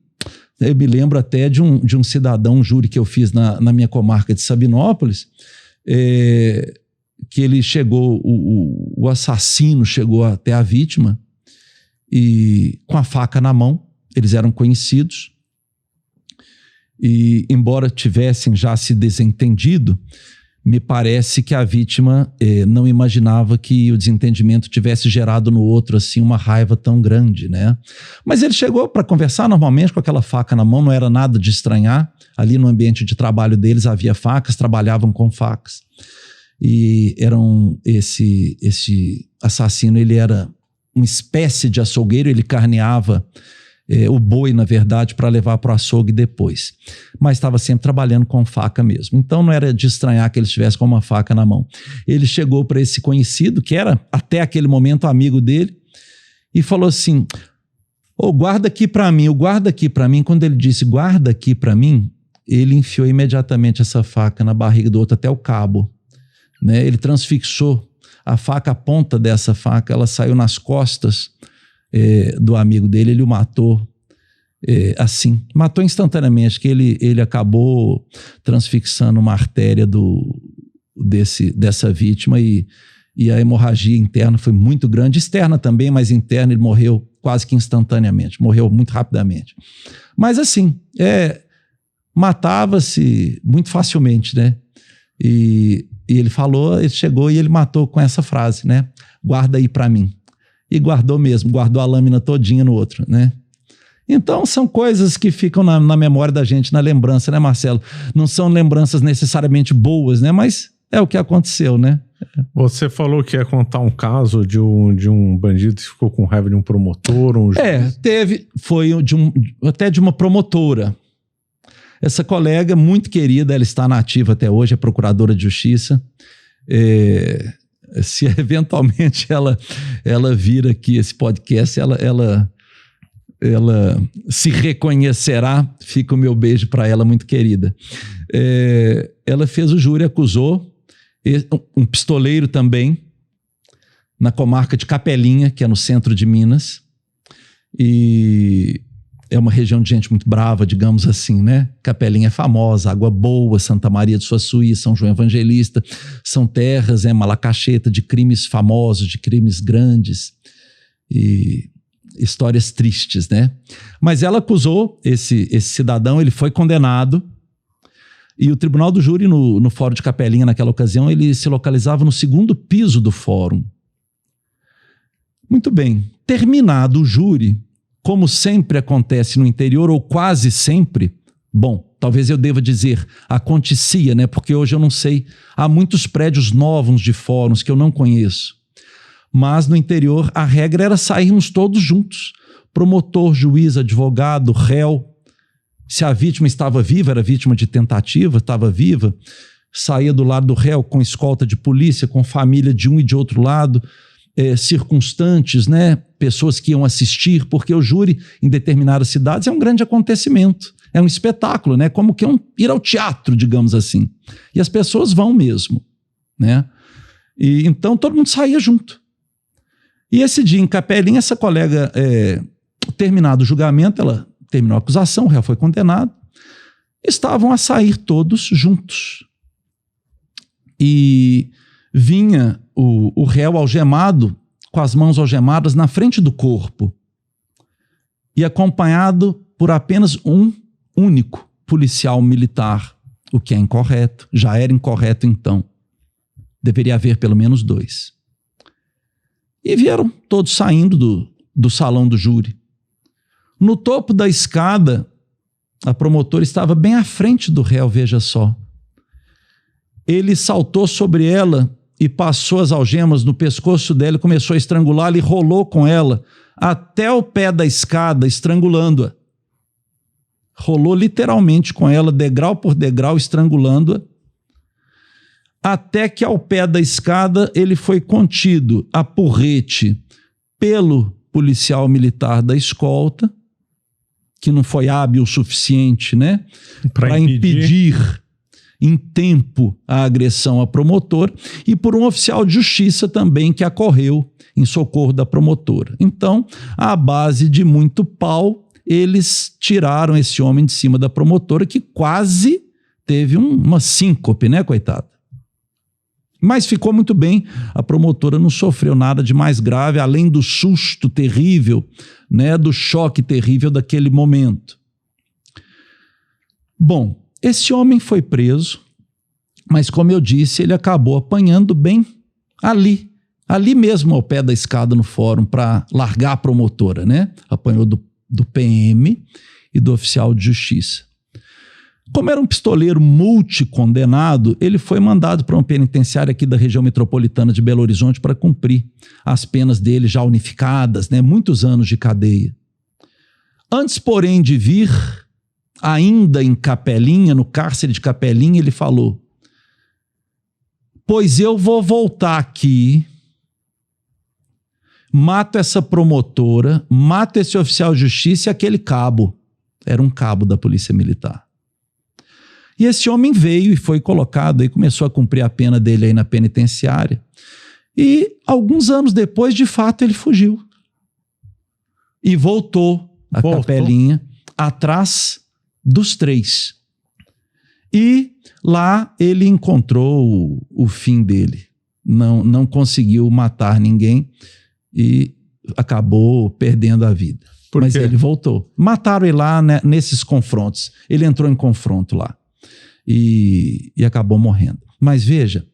Eu me lembro até de um cidadão, um júri que eu fiz na minha comarca de Sabinópolis, que ele chegou, o assassino chegou até a vítima e com a faca na mão, eles eram conhecidos, e embora tivessem já se desentendido, me parece que a vítima não imaginava que o desentendimento tivesse gerado no outro assim uma raiva tão grande, né? Mas ele chegou para conversar normalmente com aquela faca na mão, não era nada de estranhar. Ali no ambiente de trabalho deles havia facas, trabalhavam com facas. E esse assassino, ele era uma espécie de açougueiro, ele carneava o boi, na verdade, para levar para o açougue depois. Mas estava sempre trabalhando com faca mesmo. Então não era de estranhar que ele estivesse com uma faca na mão. Ele chegou para esse conhecido, que era até aquele momento amigo dele, e falou assim: guarda aqui para mim, guarda aqui para mim. Quando ele disse guarda aqui para mim, ele enfiou imediatamente essa faca na barriga do outro até o cabo, né? Ele transfixou a faca, a ponta dessa faca, ela saiu nas costas do amigo dele, ele o matou assim, matou instantaneamente, que ele acabou transfixando uma artéria dessa vítima e a hemorragia interna foi muito grande, externa também, mas interna ele morreu quase que instantaneamente, morreu muito rapidamente. Mas assim, matava-se muito facilmente, né? E ele falou, ele chegou e ele matou com essa frase, né? Guarda aí para mim. E guardou mesmo, guardou a lâmina todinha no outro, né? Então são coisas que ficam na memória da gente, na lembrança, né, Marcelo? Não são lembranças necessariamente boas, né? Mas é o que aconteceu, né? Você falou que ia contar um caso de um bandido que ficou com raiva de um promotor, foi até de uma promotora. Essa colega muito querida, ela está na ativa até hoje, é procuradora de justiça. Se eventualmente ela vir aqui esse podcast, ela se reconhecerá, fica o meu beijo para ela, muito querida. Ela fez o júri, acusou um pistoleiro também, na comarca de Capelinha, que é no centro de Minas, e é uma região de gente muito brava, digamos assim, né? Capelinha é famosa, Água Boa, Santa Maria de Suaçuí, São João Evangelista, são terras, Malacacheta, de crimes famosos, de crimes grandes e histórias tristes, né? Mas ela acusou esse cidadão, ele foi condenado e o tribunal do júri no Fórum de Capelinha, naquela ocasião, ele se localizava no segundo piso do fórum. Muito bem, terminado o júri, como sempre acontece no interior, ou quase sempre, bom, talvez eu deva dizer, acontecia, né? Porque hoje eu não sei, há muitos prédios novos de fóruns que eu não conheço. Mas no interior a regra era sairmos todos juntos, promotor, juiz, advogado, réu. Se a vítima estava viva, era vítima de tentativa, estava viva, saía do lado do réu com escolta de polícia, com família de um e de outro lado, circunstantes, né? Pessoas que iam assistir, porque o júri em determinadas cidades é um grande acontecimento, é um espetáculo, né? Como que ir ao teatro, digamos assim. E as pessoas vão mesmo, né? E então todo mundo saía junto. E esse dia em Capelinha, essa colega, terminado o julgamento, ela terminou a acusação, o réu foi condenado, estavam a sair todos juntos. E vinha o réu algemado, com as mãos algemadas na frente do corpo, e acompanhado por apenas um único policial militar, o que é incorreto, já era incorreto então. Deveria haver pelo menos 2. E vieram todos saindo do salão do júri. No topo da escada, a promotora estava bem à frente do réu, veja só. Ele saltou sobre ela e passou as algemas no pescoço dela e começou a estrangulá-la e rolou com ela até o pé da escada, estrangulando-a. Rolou literalmente com ela, degrau por degrau, estrangulando-a, até que ao pé da escada ele foi contido a porrete pelo policial militar da escolta, que não foi hábil o suficiente, né, para impedir em tempo a agressão à promotora, e por um oficial de justiça também que acorreu em socorro da promotora. Então, à base de muito pau, eles tiraram esse homem de cima da promotora, que quase teve uma síncope, né, coitada? Mas ficou muito bem, a promotora não sofreu nada de mais grave, além do susto terrível, né, do choque terrível daquele momento. Bom, esse homem foi preso, mas como eu disse, ele acabou apanhando bem ali mesmo ao pé da escada no fórum para largar a promotora, né? Apanhou do PM e do oficial de justiça. Como era um pistoleiro multicondenado, ele foi mandado para uma penitenciária aqui da região metropolitana de Belo Horizonte para cumprir as penas dele já unificadas, né? Muitos anos de cadeia. Antes, porém, de vir, ainda em Capelinha, no cárcere de Capelinha, ele falou: pois eu vou voltar aqui, mato essa promotora, mato esse oficial de justiça e aquele cabo. Era um cabo da Polícia Militar. E esse homem veio e foi colocado, aí começou a cumprir a pena dele aí na penitenciária. E alguns anos depois, de fato, ele fugiu. E voltou a Capelinha atrás dos 3. E lá ele encontrou o fim dele. Não conseguiu matar ninguém e acabou perdendo a vida. Mas ele voltou. Mataram ele lá, né, nesses confrontos. Ele entrou em confronto lá. E acabou morrendo. Mas veja,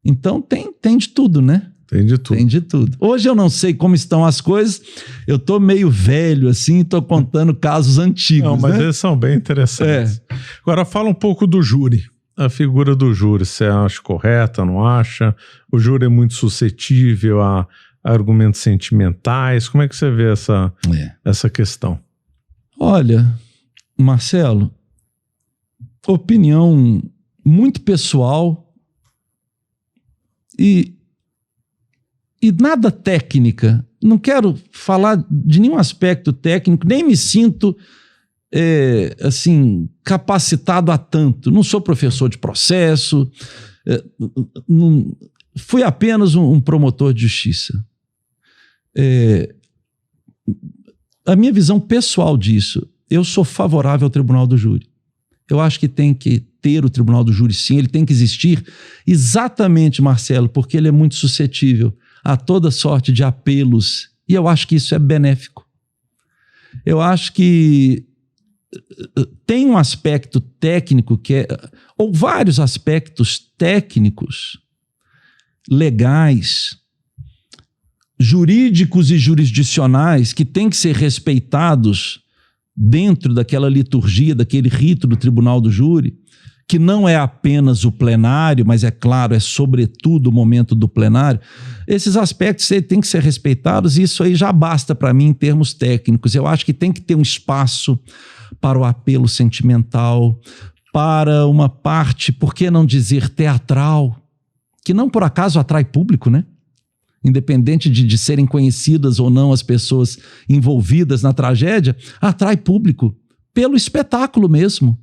então tem de tudo, né? Tem de tudo. Tem de tudo. Hoje eu não sei como estão as coisas, eu tô meio velho assim, tô contando casos antigos. Não, mas né? Eles são bem interessantes. Agora fala um pouco do júri. A figura do júri, você acha correta, não acha? O júri é muito suscetível a argumentos sentimentais. Como é que você vê essa questão? Olha, Marcelo, opinião muito pessoal e nada técnica. Não quero falar de nenhum aspecto técnico, nem me sinto assim, capacitado a tanto. Não sou professor de processo, fui apenas um promotor de justiça. A minha visão pessoal disso, eu sou favorável ao tribunal do júri. Eu acho que tem que ter o tribunal do júri, sim, ele tem que existir exatamente, Marcelo, porque ele é muito suscetível a toda sorte de apelos, e eu acho que isso é benéfico. Eu acho que tem um aspecto técnico ou vários aspectos técnicos, legais, jurídicos e jurisdicionais que têm que ser respeitados dentro daquela liturgia, daquele rito do tribunal do júri, que não é apenas o plenário, mas é claro, é sobretudo o momento do plenário. Esses aspectos têm que ser respeitados e isso aí já basta para mim em termos técnicos. Eu acho que tem que ter um espaço para o apelo sentimental, para uma parte, por que não dizer teatral, que não por acaso atrai público, né? Independente de serem conhecidas ou não as pessoas envolvidas na tragédia, atrai público pelo espetáculo mesmo,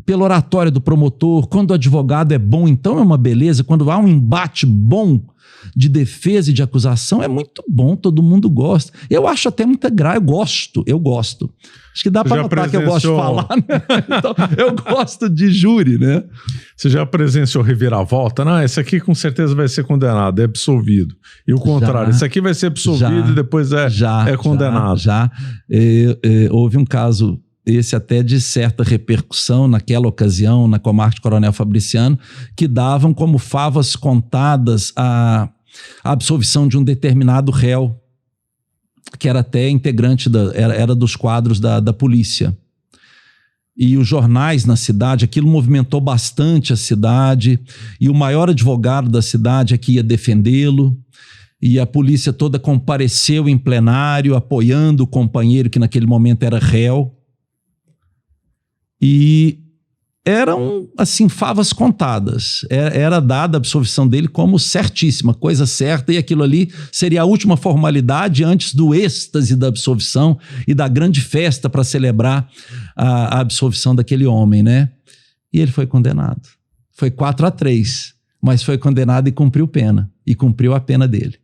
pela oratória do promotor. Quando o advogado é bom, então é uma beleza. Quando há um embate bom de defesa e de acusação, é muito bom, todo mundo gosta. Eu acho até muita graça, eu gosto. Acho que dá para notar que eu gosto de falar, né? Então, eu gosto de júri, né? Você já presenciou reviravolta? Não, esse aqui com certeza vai ser condenado, é absolvido. E o contrário, esse aqui vai ser absolvido e depois é condenado. Houve um caso, esse até de certa repercussão naquela ocasião, na comarca de Coronel Fabriciano, que davam como favas contadas a absolvição de um determinado réu, que era até integrante, era dos quadros da polícia. E os jornais na cidade, aquilo movimentou bastante a cidade, e o maior advogado da cidade é que ia defendê-lo, e a polícia toda compareceu em plenário, apoiando o companheiro que naquele momento era réu. E eram, assim, favas contadas. Era dada a absolvição dele como certíssima, coisa certa, e aquilo ali seria a última formalidade antes do êxtase da absolvição e da grande festa para celebrar a absolvição daquele homem, né? E ele foi condenado. Foi 4-3, mas foi condenado e cumpriu pena. E cumpriu a pena dele.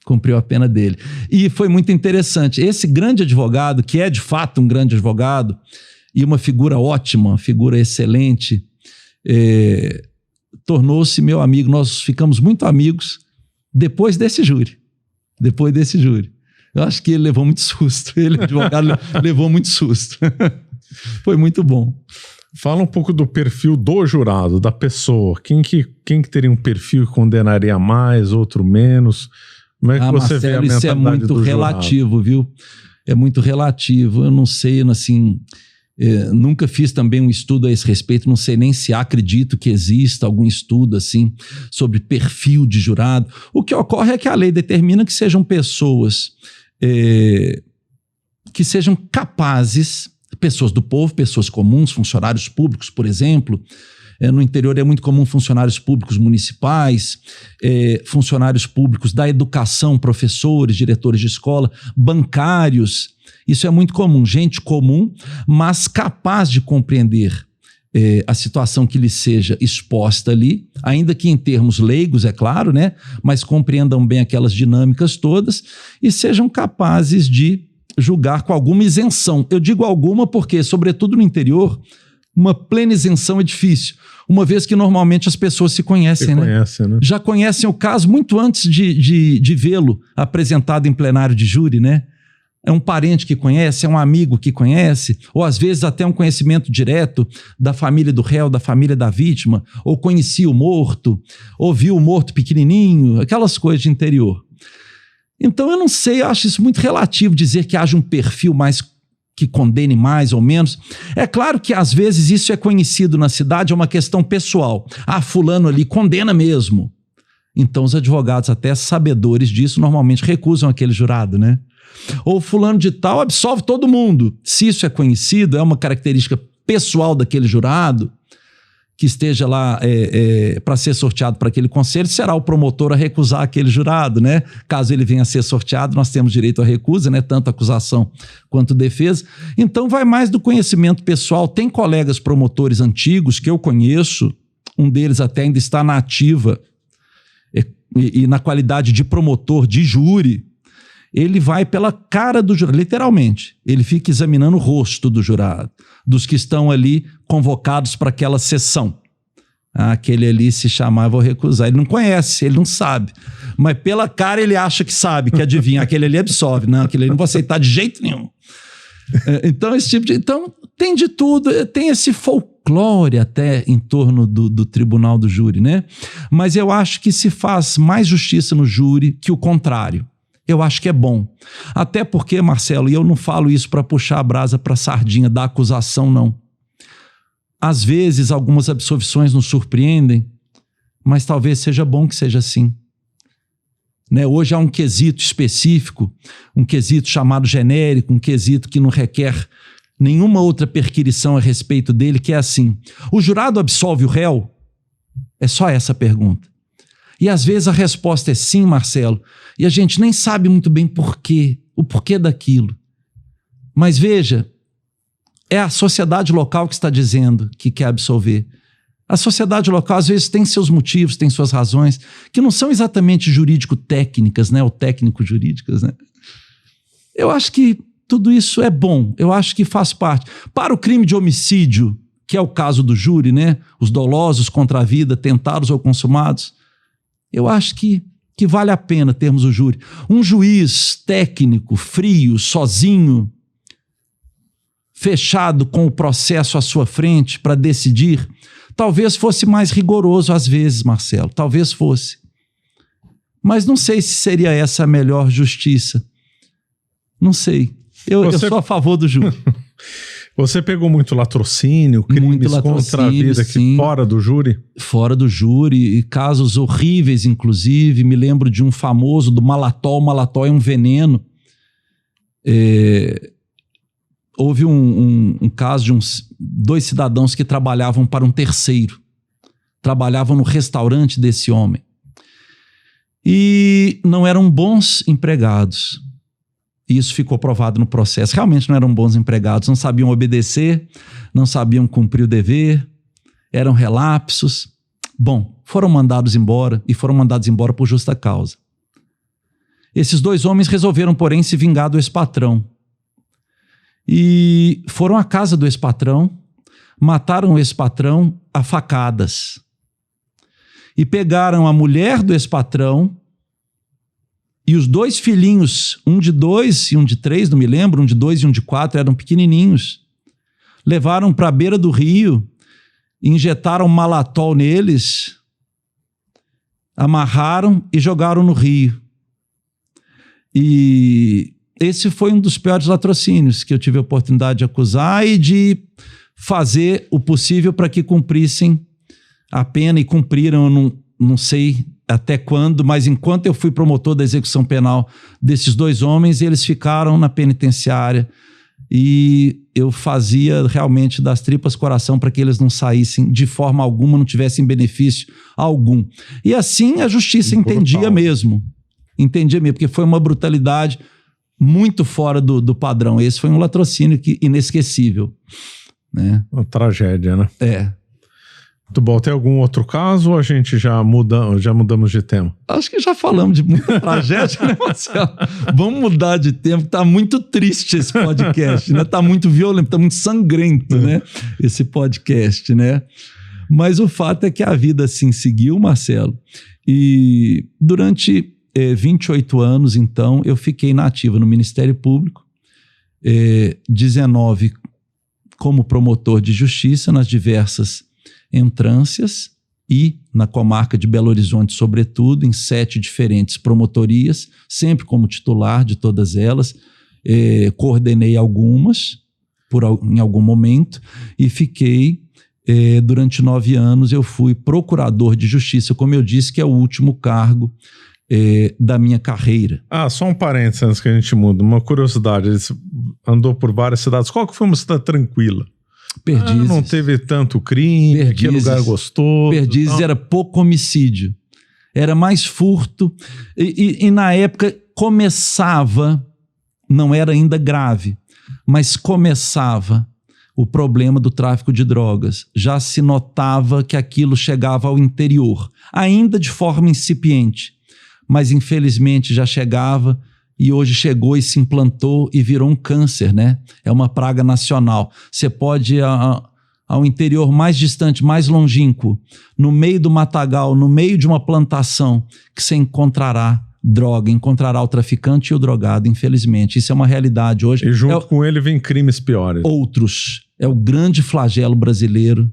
Cumpriu a pena dele. E foi muito interessante. Esse grande advogado, que é de fato um grande advogado, e uma figura ótima, uma figura excelente, tornou-se meu amigo. Nós ficamos muito amigos depois desse júri. Eu acho que ele levou muito susto. Ele, advogado, levou muito susto. Foi muito bom. Fala um pouco do perfil do jurado, da pessoa. Quem que teria um perfil que condenaria mais, outro menos? Como é que você Marcelo, vê a mentalidade isso é muito do relativo, jurado? viu? É muito relativo. Eu não sei, assim... nunca fiz também um estudo a esse respeito, não sei nem se acredito que exista algum estudo assim sobre perfil de jurado. O que ocorre é que a lei determina que sejam pessoas que sejam capazes, pessoas do povo, pessoas comuns, funcionários públicos, por exemplo. No interior é muito comum funcionários públicos municipais, funcionários públicos da educação, professores, diretores de escola, bancários. Isso é muito comum, gente comum, mas capaz de compreender a situação que lhe seja exposta ali, ainda que em termos leigos, é claro, né? Mas compreendam bem aquelas dinâmicas todas e sejam capazes de julgar com alguma isenção. Eu digo alguma porque, sobretudo no interior, uma plena isenção é difícil, uma vez que normalmente as pessoas se conhecem, né? Já conhecem o caso muito antes de vê-lo apresentado em plenário de júri, né? É um parente que conhece, é um amigo que conhece, ou às vezes até um conhecimento direto da família do réu, da família da vítima, ou conhecia o morto, ou viu o morto pequenininho, aquelas coisas de interior. Então eu não sei, eu acho isso muito relativo dizer que haja um perfil mais que condene mais ou menos. É claro que às vezes isso é conhecido na cidade, é uma questão pessoal. Fulano ali condena mesmo. Então os advogados, até sabedores disso, normalmente recusam aquele jurado, né? Ou fulano de tal absolve todo mundo. Se isso é conhecido, é uma característica pessoal daquele jurado, que esteja lá para ser sorteado para aquele conselho, será o promotor a recusar aquele jurado, né? Caso ele venha a ser sorteado, nós temos direito à recusa, né? Tanto acusação quanto defesa. Então vai mais do conhecimento pessoal. Tem colegas promotores antigos que eu conheço, um deles até ainda está na ativa, e na qualidade de promotor de júri, ele vai pela cara do jurado, literalmente. Ele fica examinando o rosto do jurado, dos que estão ali convocados para aquela sessão. Aquele ali se chamar, vou recusar. Ele não conhece, ele não sabe. Mas pela cara ele acha que sabe, que adivinha. Aquele ali absolve. Não, aquele ali não vou aceitar de jeito nenhum. Então, então tem de tudo. Tem esse folclore até em torno do tribunal do júri, né? Mas eu acho que se faz mais justiça no júri que o contrário. Eu acho que é bom. Até porque, Marcelo, e eu não falo isso para puxar a brasa para a sardinha da acusação, não. Às vezes, algumas absolvições nos surpreendem, mas talvez seja bom que seja assim. Né? Hoje há um quesito específico, um quesito chamado genérico, um quesito que não requer nenhuma outra perquirição a respeito dele, que é assim: o jurado absolve o réu? É só essa pergunta. E às vezes a resposta é sim, Marcelo, e a gente nem sabe muito bem o porquê daquilo. Mas veja, é a sociedade local que está dizendo que quer absolver. A sociedade local às vezes tem seus motivos, tem suas razões, que não são exatamente jurídico-técnicas, né, ou técnico-jurídicas, né? Eu acho que tudo isso é bom, eu acho que faz parte. Para o crime de homicídio, que é o caso do júri, né, os dolosos contra a vida, tentados ou consumados, eu acho que vale a pena termos o júri. Um juiz técnico, frio, sozinho, fechado com o processo à sua frente para decidir, talvez fosse mais rigoroso às vezes, Marcelo, talvez fosse. Mas não sei se seria essa a melhor justiça. Não sei. Eu sou a favor do júri. Você pegou muito latrocínio, crimes contra a vida aqui fora do júri? Fora do júri, e casos horríveis, inclusive. Me lembro de um famoso, do malatol. O malatol é um veneno. Houve um caso de dois cidadãos que trabalhavam para um terceiro. Trabalhavam no restaurante desse homem. E não eram bons empregados. E isso ficou provado no processo. Realmente não eram bons empregados, não sabiam obedecer, não sabiam cumprir o dever, eram relapsos. Bom, foram mandados embora e foram mandados embora por justa causa. Esses dois homens resolveram, porém, se vingar do ex-patrão. E foram à casa do ex-patrão, mataram o ex-patrão a facadas. e pegaram a mulher do ex-patrão e os 2 filhinhos, um de 2 e um de 3, não me lembro, um de 2 e um de 4, eram pequenininhos. Levaram para a beira do rio, injetaram malatol neles, amarraram e jogaram no rio. E esse foi um dos piores latrocínios que eu tive a oportunidade de acusar e de fazer o possível para que cumprissem a pena, e cumpriram, eu não sei até quando, mas enquanto eu fui promotor da execução penal desses 2 homens, eles ficaram na penitenciária e eu fazia realmente das tripas coração para que eles não saíssem de forma alguma, não tivessem benefício algum. E assim a justiça entendia mesmo, porque foi uma brutalidade muito fora do padrão. Esse foi um latrocínio inesquecível, né? Uma tragédia, né? É. Muito bom. Tem algum outro caso ou a gente já mudamos de tema? Acho que já falamos de muita tragédia, né, Marcelo? Vamos mudar de tema, tá muito triste esse podcast, né? Tá muito violento, tá muito sangrento, né? Esse podcast, né? Mas o fato é que a vida assim seguiu, Marcelo, e durante 28 anos, então, eu fiquei na ativa no Ministério Público, 19 como promotor de justiça nas diversas entrâncias e na comarca de Belo Horizonte, sobretudo, em 7 diferentes promotorias, sempre como titular de todas elas. Coordenei algumas em algum momento e fiquei, durante 9 anos, eu fui procurador de justiça, como eu disse, que é o último cargo da minha carreira. Só um parênteses antes que a gente muda, uma curiosidade, ele andou por várias cidades, qual que foi uma cidade tranquila? Perdizes. Não teve tanto crime, Perdizes. que lugar gostoso. Perdizes era pouco homicídio, era mais furto, e na época começava, não era ainda grave, mas começava o problema do tráfico de drogas. Já se notava que aquilo chegava ao interior, ainda de forma incipiente, mas infelizmente já chegava, e hoje chegou e se implantou e virou um câncer, né? É uma praga nacional. Você pode ir ao interior mais distante, mais longínquo, no meio do matagal, no meio de uma plantação, que você encontrará droga, encontrará o traficante e o drogado, infelizmente. Isso é uma realidade hoje. E junto com ele vem crimes piores. Outros. É o grande flagelo brasileiro.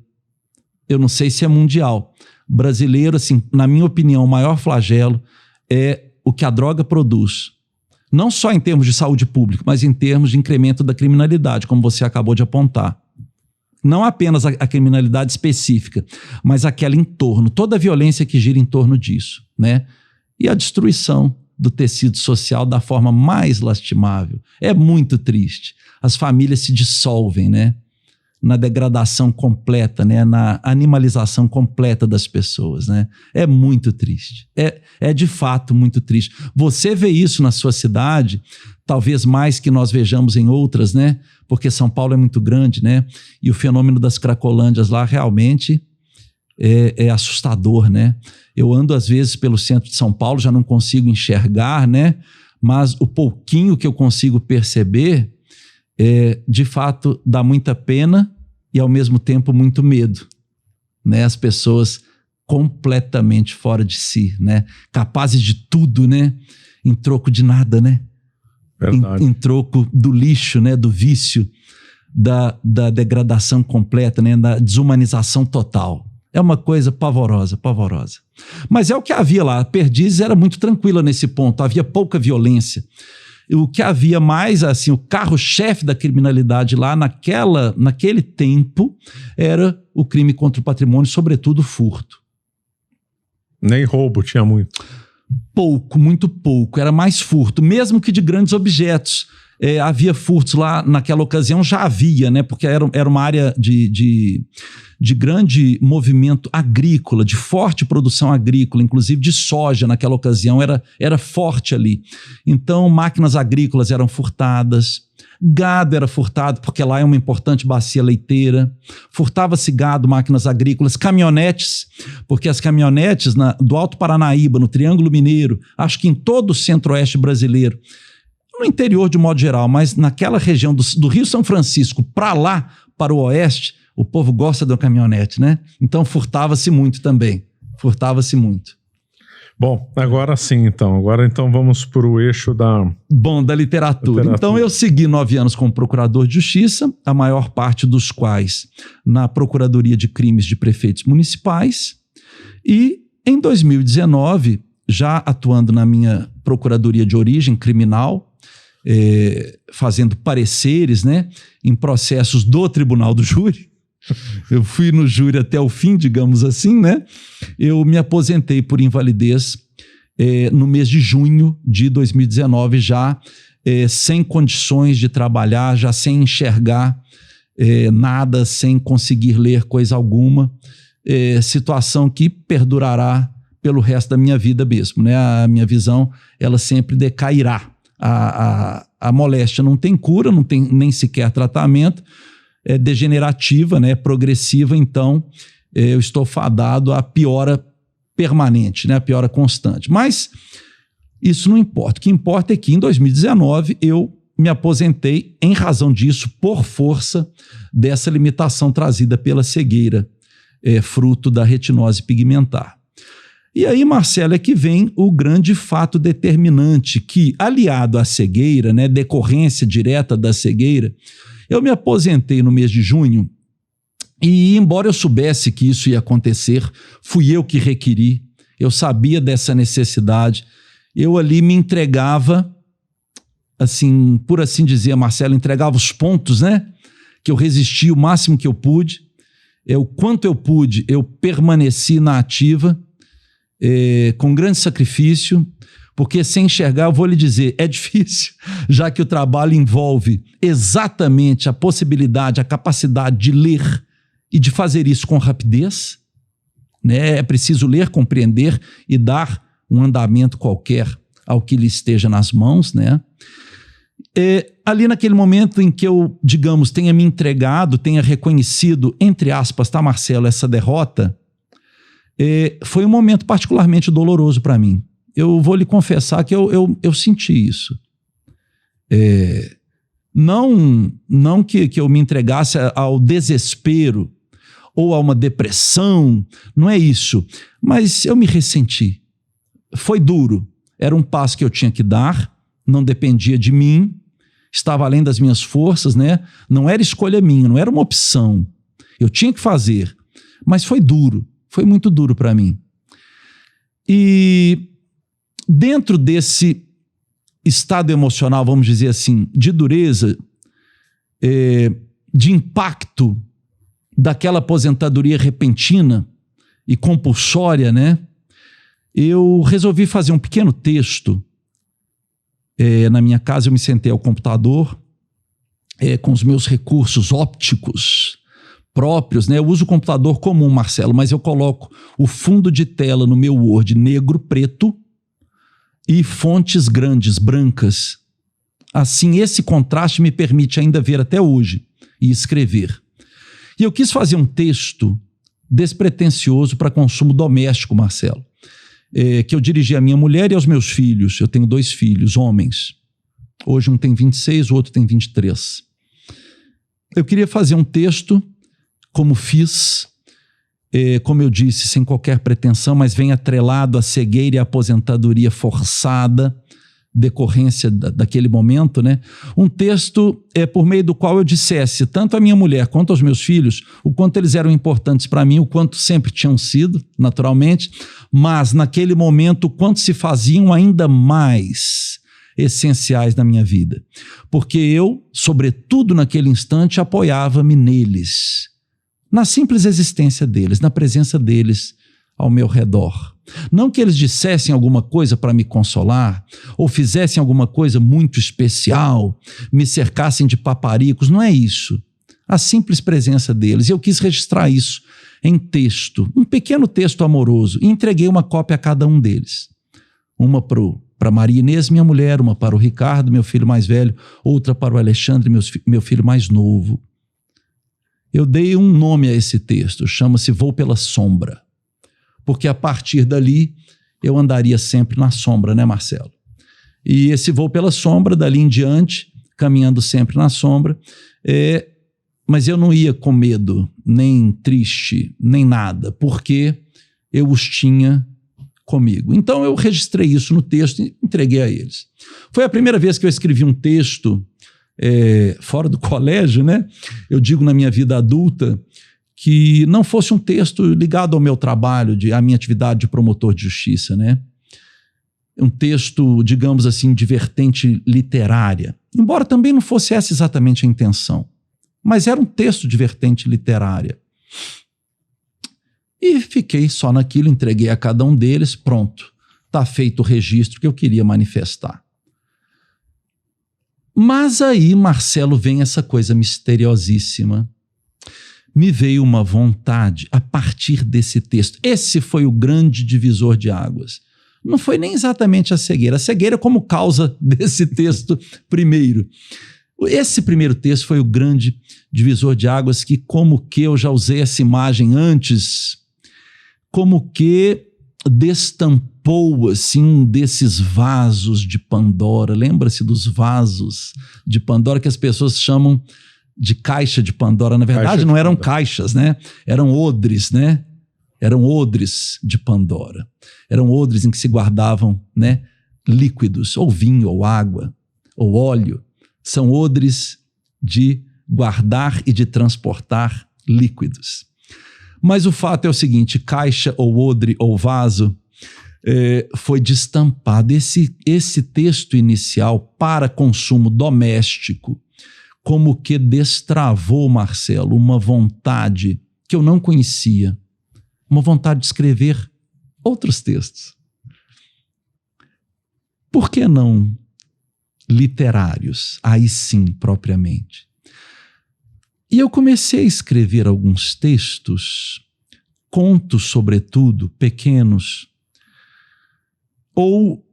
Eu não sei se é mundial. Brasileiro, assim, na minha opinião, o maior flagelo é o que a droga produz. Não só em termos de saúde pública, mas em termos de incremento da criminalidade, como você acabou de apontar. Não apenas a criminalidade específica, mas aquela em torno, toda a violência que gira em torno disso, né? E a destruição do tecido social da forma mais lastimável. É muito triste. As famílias se dissolvem, né? Na degradação completa, né? Na animalização completa das pessoas, né? É muito triste. É de fato muito triste. Você vê isso na sua cidade, talvez mais que nós vejamos em outras, né? Porque São Paulo é muito grande, né? E o fenômeno das cracolândias lá realmente é assustador, né? Eu ando às vezes pelo centro de São Paulo, já não consigo enxergar, né? Mas o pouquinho que eu consigo perceber, de fato, dá muita pena e, ao mesmo tempo, muito medo, né? As pessoas completamente fora de si, né? Capazes de tudo, né? Em troco de nada, né? Verdade. Em troco do lixo, né? Do vício, da degradação completa, né? Da desumanização total. É uma coisa pavorosa, pavorosa. Mas é o que havia lá. Perdizes era muito tranquila nesse ponto, havia pouca violência. O que havia mais, assim, o carro-chefe da criminalidade lá naquele tempo era o crime contra o patrimônio, sobretudo o furto. Nem roubo tinha muito. Pouco, muito pouco. Era mais furto, mesmo que de grandes objetos. Havia furtos lá naquela ocasião, já havia, né? Porque era uma área de grande movimento agrícola, de forte produção agrícola, inclusive de soja naquela ocasião, era forte ali. Então, máquinas agrícolas eram furtadas, gado era furtado, porque lá é uma importante bacia leiteira, furtava-se gado, máquinas agrícolas, caminhonetes, porque as caminhonetes do Alto Paranaíba, no Triângulo Mineiro, acho que em todo o centro-oeste brasileiro, no interior de modo geral, mas naquela região do Rio São Francisco para lá, para o oeste, o povo gosta de uma caminhonete, né? Então furtava-se muito também. furtava-se muito. Bom, agora sim, então. Agora então vamos para o eixo da literatura. Então eu segui 9 anos como procurador de justiça, a maior parte dos quais na Procuradoria de Crimes de Prefeitos Municipais. E em 2019, já atuando na minha procuradoria de origem criminal, fazendo pareceres, né, em processos do Tribunal do Júri. Eu fui no júri até o fim, digamos assim, né? Eu me aposentei por invalidez no mês de junho de 2019, já sem condições de trabalhar, já sem enxergar nada, sem conseguir ler coisa alguma. Situação que perdurará pelo resto da minha vida mesmo, né? A minha visão, ela sempre decairá. A moléstia não tem cura, não tem nem sequer tratamento, é degenerativa, né? Progressiva, então eu estou fadado à piora permanente, né? A piora constante. Mas isso não importa. O que importa é que em 2019 eu me aposentei em razão disso, por força dessa limitação trazida pela cegueira, fruto da retinose pigmentar. E aí, Marcelo, é que vem o grande fato determinante que, aliado à cegueira, né, decorrência direta da cegueira, eu me aposentei no mês de junho e, embora eu soubesse que isso ia acontecer, fui eu que requeri, eu sabia dessa necessidade, eu ali me entregava, assim, por assim dizer, Marcelo, entregava os pontos, né, que eu resisti o máximo que eu pude, o quanto eu pude, eu permaneci na ativa, com grande sacrifício, porque sem enxergar, eu vou lhe dizer, é difícil, já que o trabalho envolve exatamente a possibilidade, a capacidade de ler e de fazer isso com rapidez, né? É preciso ler, compreender e dar um andamento qualquer ao que lhe esteja nas mãos, né? Ali naquele momento em que eu, digamos, tenha me entregado, tenha reconhecido, entre aspas, tá, Marcelo, essa derrota, foi um momento particularmente doloroso para mim. Eu vou lhe confessar que eu senti isso. Não que eu me entregasse ao desespero ou a uma depressão, não é isso, mas eu me ressenti. Foi duro, era um passo que eu tinha que dar, não dependia de mim, estava além das minhas forças, né? Não era escolha minha, não era uma opção, eu tinha que fazer, mas foi duro, foi muito duro para mim. E dentro desse estado emocional, vamos dizer assim, de dureza, de impacto daquela aposentadoria repentina e compulsória, né? Eu resolvi fazer um pequeno texto. Na minha casa eu me sentei ao computador com os meus recursos ópticos próprios, né? Eu uso o computador comum, Marcelo, mas eu coloco o fundo de tela no meu Word negro, preto e fontes grandes, brancas. Assim, esse contraste me permite ainda ver até hoje e escrever. E eu quis fazer um texto despretensioso para consumo doméstico, Marcelo, que eu dirigi à minha mulher e aos meus filhos. Eu tenho 2 filhos, homens. Hoje um tem 26, o outro tem 23. Eu queria fazer um texto, como fiz, como eu disse, sem qualquer pretensão, mas vem atrelado à cegueira e à aposentadoria forçada, decorrência daquele momento, né? Um texto por meio do qual eu dissesse, tanto à minha mulher quanto aos meus filhos, o quanto eles eram importantes para mim, o quanto sempre tinham sido, naturalmente, mas naquele momento, o quanto se faziam ainda mais essenciais na minha vida. Porque eu, sobretudo naquele instante, apoiava-me neles, na simples existência deles, na presença deles ao meu redor. Não que eles dissessem alguma coisa para me consolar, ou fizessem alguma coisa muito especial, me cercassem de paparicos, não é isso. A simples presença deles. Eu quis registrar isso em texto, um pequeno texto amoroso, e entreguei uma cópia a cada um deles. Uma para Maria Inês, minha mulher, uma para o Ricardo, meu filho mais velho, outra para o Alexandre, meu filho mais novo. Eu dei um nome a esse texto, chama-se Vou pela Sombra, porque a partir dali eu andaria sempre na sombra, né, Marcelo? E esse Vou pela Sombra, dali em diante, caminhando sempre na sombra, mas eu não ia com medo, nem triste, nem nada, porque eu os tinha comigo. Então eu registrei isso no texto e entreguei a eles. Foi a primeira vez que eu escrevi um texto fora do colégio, né? Eu digo na minha vida adulta que não fosse um texto ligado ao meu trabalho, à minha atividade de promotor de justiça, né? Um texto, digamos assim, de vertente literária. Embora também não fosse essa exatamente a intenção. Mas era um texto de vertente literária. E fiquei só naquilo, entreguei a cada um deles, pronto. Está feito o registro que eu queria manifestar. Mas aí, Marcelo, vem essa coisa misteriosíssima. Me veio uma vontade a partir desse texto. Esse foi o grande divisor de águas. Não foi nem exatamente a cegueira como causa desse texto primeiro. Esse primeiro texto foi o grande divisor de águas que, como que eu já usei essa imagem antes, como que destampou assim, um desses vasos de Pandora. Lembra-se dos vasos de Pandora que as pessoas chamam de caixa de Pandora? Na verdade, não eram caixas, né? Eram odres, né? Eram odres de Pandora. Eram odres em que se guardavam, né, líquidos, ou vinho, ou água, ou óleo. São odres de guardar e de transportar líquidos. Mas o fato é o seguinte, caixa, ou odre, ou vaso, foi destampado. Esse texto inicial para consumo doméstico, como que destravou, Marcelo, uma vontade que eu não conhecia, uma vontade de escrever outros textos. Por que não literários? Aí sim, propriamente. E eu comecei a escrever alguns textos, contos, sobretudo, pequenos, ou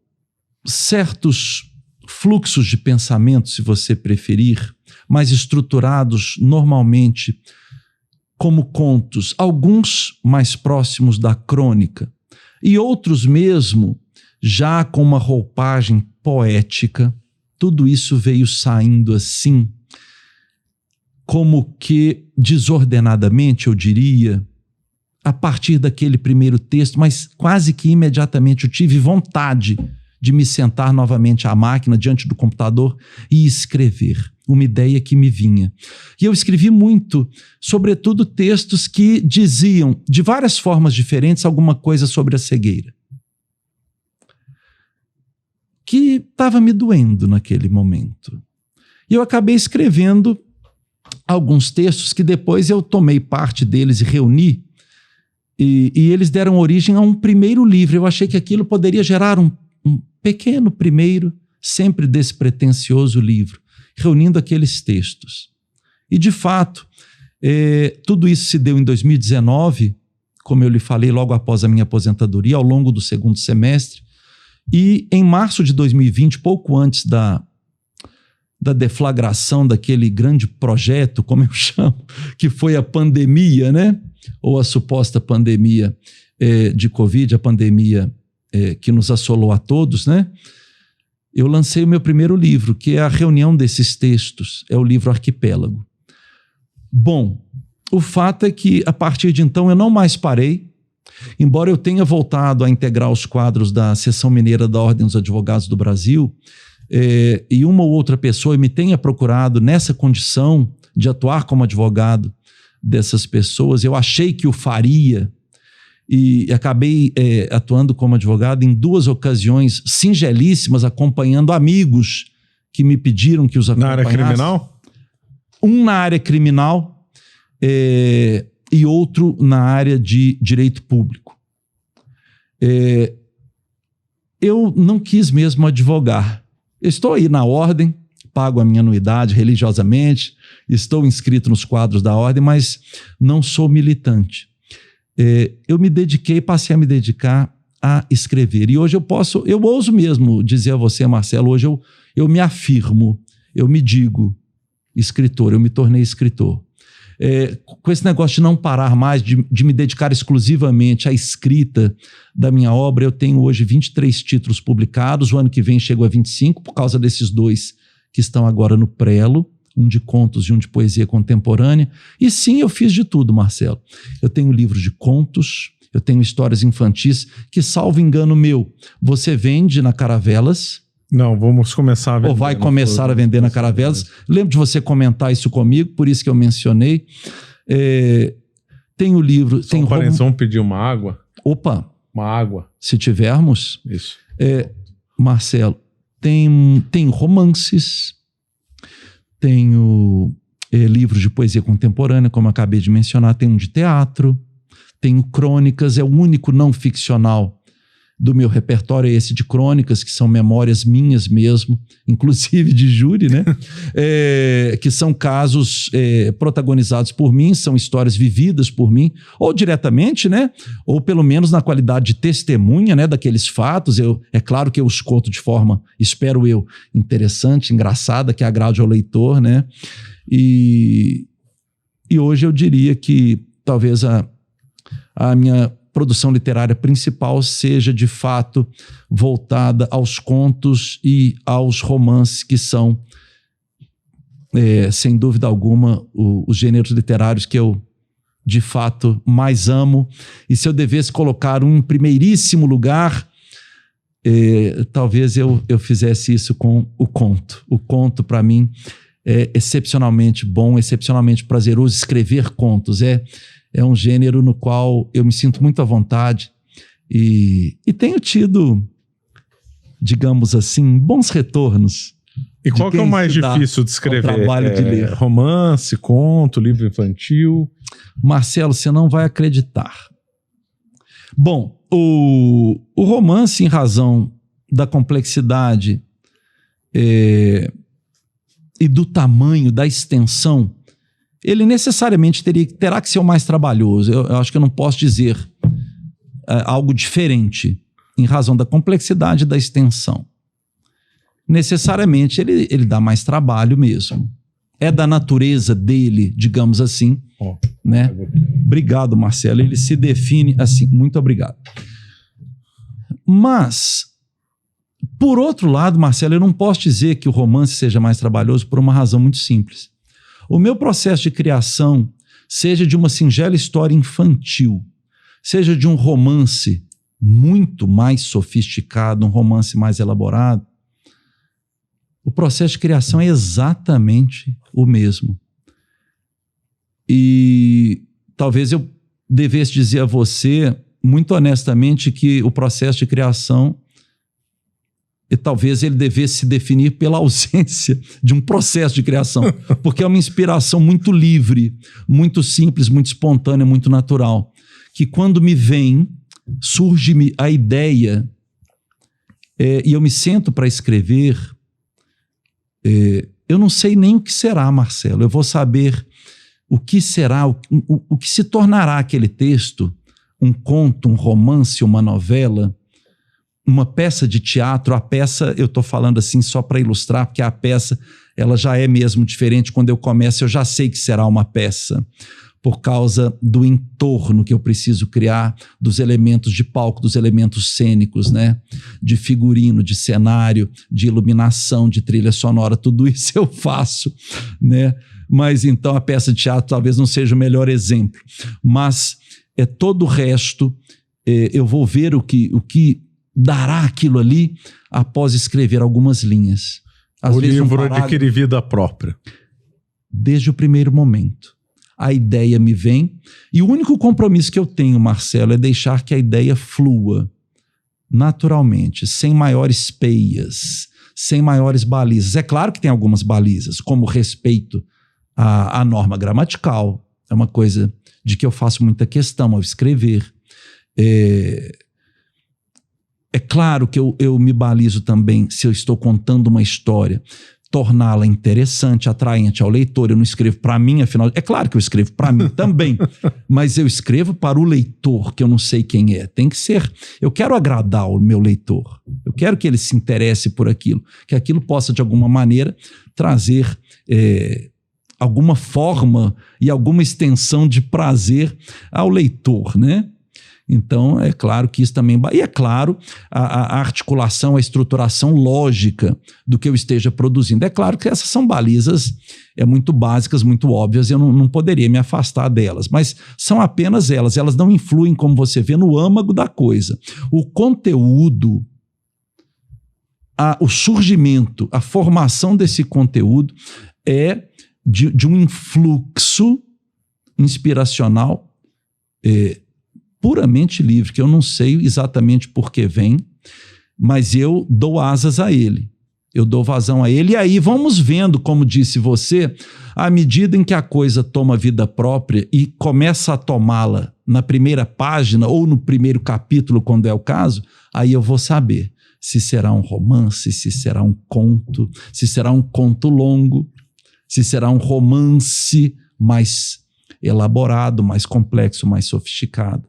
certos fluxos de pensamento, se você preferir, mais estruturados normalmente como contos, alguns mais próximos da crônica, e outros mesmo já com uma roupagem poética. Tudo isso veio saindo assim, como que desordenadamente, eu diria, a partir daquele primeiro texto, mas quase que imediatamente eu tive vontade de me sentar novamente à máquina, diante do computador, e escrever uma ideia que me vinha. E eu escrevi muito, sobretudo textos que diziam, de várias formas diferentes, alguma coisa sobre a cegueira, que estava me doendo naquele momento. E eu acabei escrevendo alguns textos que depois eu tomei parte deles e reuni, e eles deram origem a um primeiro livro. Eu achei que aquilo poderia gerar um pequeno primeiro, sempre despretensioso livro, reunindo aqueles textos. E, de fato, tudo isso se deu em 2019, como eu lhe falei, logo após a minha aposentadoria, ao longo do segundo semestre. E em março de 2020, pouco antes da deflagração daquele grande projeto, como eu chamo, que foi a pandemia, né? Ou a suposta pandemia de Covid, a pandemia que nos assolou a todos, né? Eu lancei o meu primeiro livro, que é a reunião desses textos, é o livro Arquipélago. Bom, o fato é que, a partir de então, eu não mais parei, embora eu tenha voltado a integrar os quadros da Seção Mineira da Ordem dos Advogados do Brasil, e uma ou outra pessoa me tenha procurado nessa condição de atuar como advogado dessas pessoas, eu achei que o faria, e acabei atuando como advogado em 2 ocasiões singelíssimas, acompanhando amigos que me pediram que os acompanhasse. Na área criminal? Um na área criminal e outro na área de direito público. Eu não quis mesmo advogar. Eu estou aí na ordem, pago a minha anuidade religiosamente, estou inscrito nos quadros da ordem, mas não sou militante. Eu me dediquei, passei a me dedicar a escrever. E hoje eu ouso mesmo dizer a você, Marcelo, hoje eu me afirmo, eu me digo escritor, eu me tornei escritor. Com esse negócio de não parar mais, de me dedicar exclusivamente à escrita da minha obra, eu tenho hoje 23 títulos publicados, o ano que vem chego a 25, por causa desses 2 que estão agora no prelo, um de contos e um de poesia contemporânea. E sim, eu fiz de tudo, Marcelo. Eu tenho livros de contos, Eu tenho histórias infantis que, salvo engano meu, você vende na Caravelas. Não, vamos começar a vender. Ou vai começar a vender na Caravelas. Lembro de você comentar isso comigo, por isso que eu mencionei. Tem o livro... Só vamos pedir uma água. Opa! Uma água. Se tivermos. Isso. Marcelo, tem romances, tenho livros de poesia contemporânea, como eu acabei de mencionar, tem um de teatro, tenho crônicas, é o único não ficcional do meu repertório, é esse de crônicas, que são memórias minhas mesmo, inclusive de júri, né? Que são casos protagonizados por mim, são histórias vividas por mim, ou diretamente, né? Ou pelo menos na qualidade de testemunha, né? Daqueles fatos. É claro que eu os conto de forma, espero eu, interessante, engraçada, que agrade ao leitor, né? E hoje eu diria que talvez a minha produção literária principal seja, de fato, voltada aos contos e aos romances, que são, sem dúvida alguma, os gêneros literários que eu, de fato, mais amo. E se eu devesse colocar um em primeiríssimo lugar, talvez eu fizesse isso com o conto. O conto, para mim, é excepcionalmente bom, excepcionalmente prazeroso. Escrever contos é um gênero no qual eu me sinto muito à vontade e tenho tido, digamos assim, bons retornos. E qual que é o mais difícil de escrever? O trabalho de ler. Romance, conto, livro infantil? Marcelo, você não vai acreditar. Bom, o romance, em razão da complexidade e do tamanho, da extensão, ele necessariamente terá que ser o mais trabalhoso. Eu acho que eu não posso dizer algo diferente em razão da complexidade e da extensão. Necessariamente ele dá mais trabalho mesmo. É da natureza dele, digamos assim. Né? Obrigado, Marcelo. Ele se define assim. Muito obrigado. Mas, por outro lado, Marcelo, eu não posso dizer que o romance seja mais trabalhoso por uma razão muito simples. O meu processo de criação, seja de uma singela história infantil, seja de um romance muito mais sofisticado, um romance mais elaborado, o processo de criação é exatamente o mesmo. E talvez eu devesse dizer a você, muito honestamente, que o processo de criação, e talvez ele devesse se definir pela ausência de um processo de criação, porque é uma inspiração muito livre, muito simples, muito espontânea, muito natural, que quando me vem, surge-me a ideia, e eu me sento para escrever, eu não sei nem o que será, Marcelo, eu vou saber o que será, o que se tornará aquele texto, um conto, um romance, uma novela, uma peça de teatro. A peça, eu estou falando assim só para ilustrar, porque a peça ela já é mesmo diferente. Quando eu começo, eu já sei que será uma peça, por causa do entorno que eu preciso criar, dos elementos de palco, dos elementos cênicos, né? De figurino, de cenário, de iluminação, de trilha sonora, tudo isso eu faço, né? Mas então a peça de teatro talvez não seja o melhor exemplo, mas todo o resto eu vou ver o que dará aquilo ali após escrever algumas linhas. Às vezes livro adquire vida própria. Desde o primeiro momento. A ideia me vem e o único compromisso que eu tenho, Marcelo, é deixar que a ideia flua naturalmente, sem maiores peias, sem maiores balizas. É claro que tem algumas balizas, como respeito à norma gramatical. É uma coisa de que eu faço muita questão ao escrever. É claro que eu me balizo também, se eu estou contando uma história, torná-la interessante, atraente ao leitor. Eu não escrevo para mim, afinal... É claro que eu escrevo para mim também, mas eu escrevo para o leitor, que eu não sei quem é. Tem que ser... Eu quero agradar o meu leitor. Eu quero que ele se interesse por aquilo, que aquilo possa, de alguma maneira, trazer alguma forma e alguma extensão de prazer ao leitor, né? Então, é claro que isso também... E é claro, a articulação, a estruturação lógica do que eu esteja produzindo. É claro que essas são balizas muito básicas, muito óbvias, eu não poderia me afastar delas, mas são apenas elas não influem, como você vê, no âmago da coisa. O conteúdo, o surgimento, a formação desse conteúdo é de um influxo inspiracional puramente livre, que eu não sei exatamente por que vem, mas eu dou asas a ele. Eu dou vazão a ele, e aí vamos vendo, como disse você, à medida em que a coisa toma vida própria e começa a tomá-la na primeira página ou no primeiro capítulo, quando é o caso, aí eu vou saber se será um romance, se será um conto, se será um conto longo, se será um romance mais elaborado, mais complexo, mais sofisticado.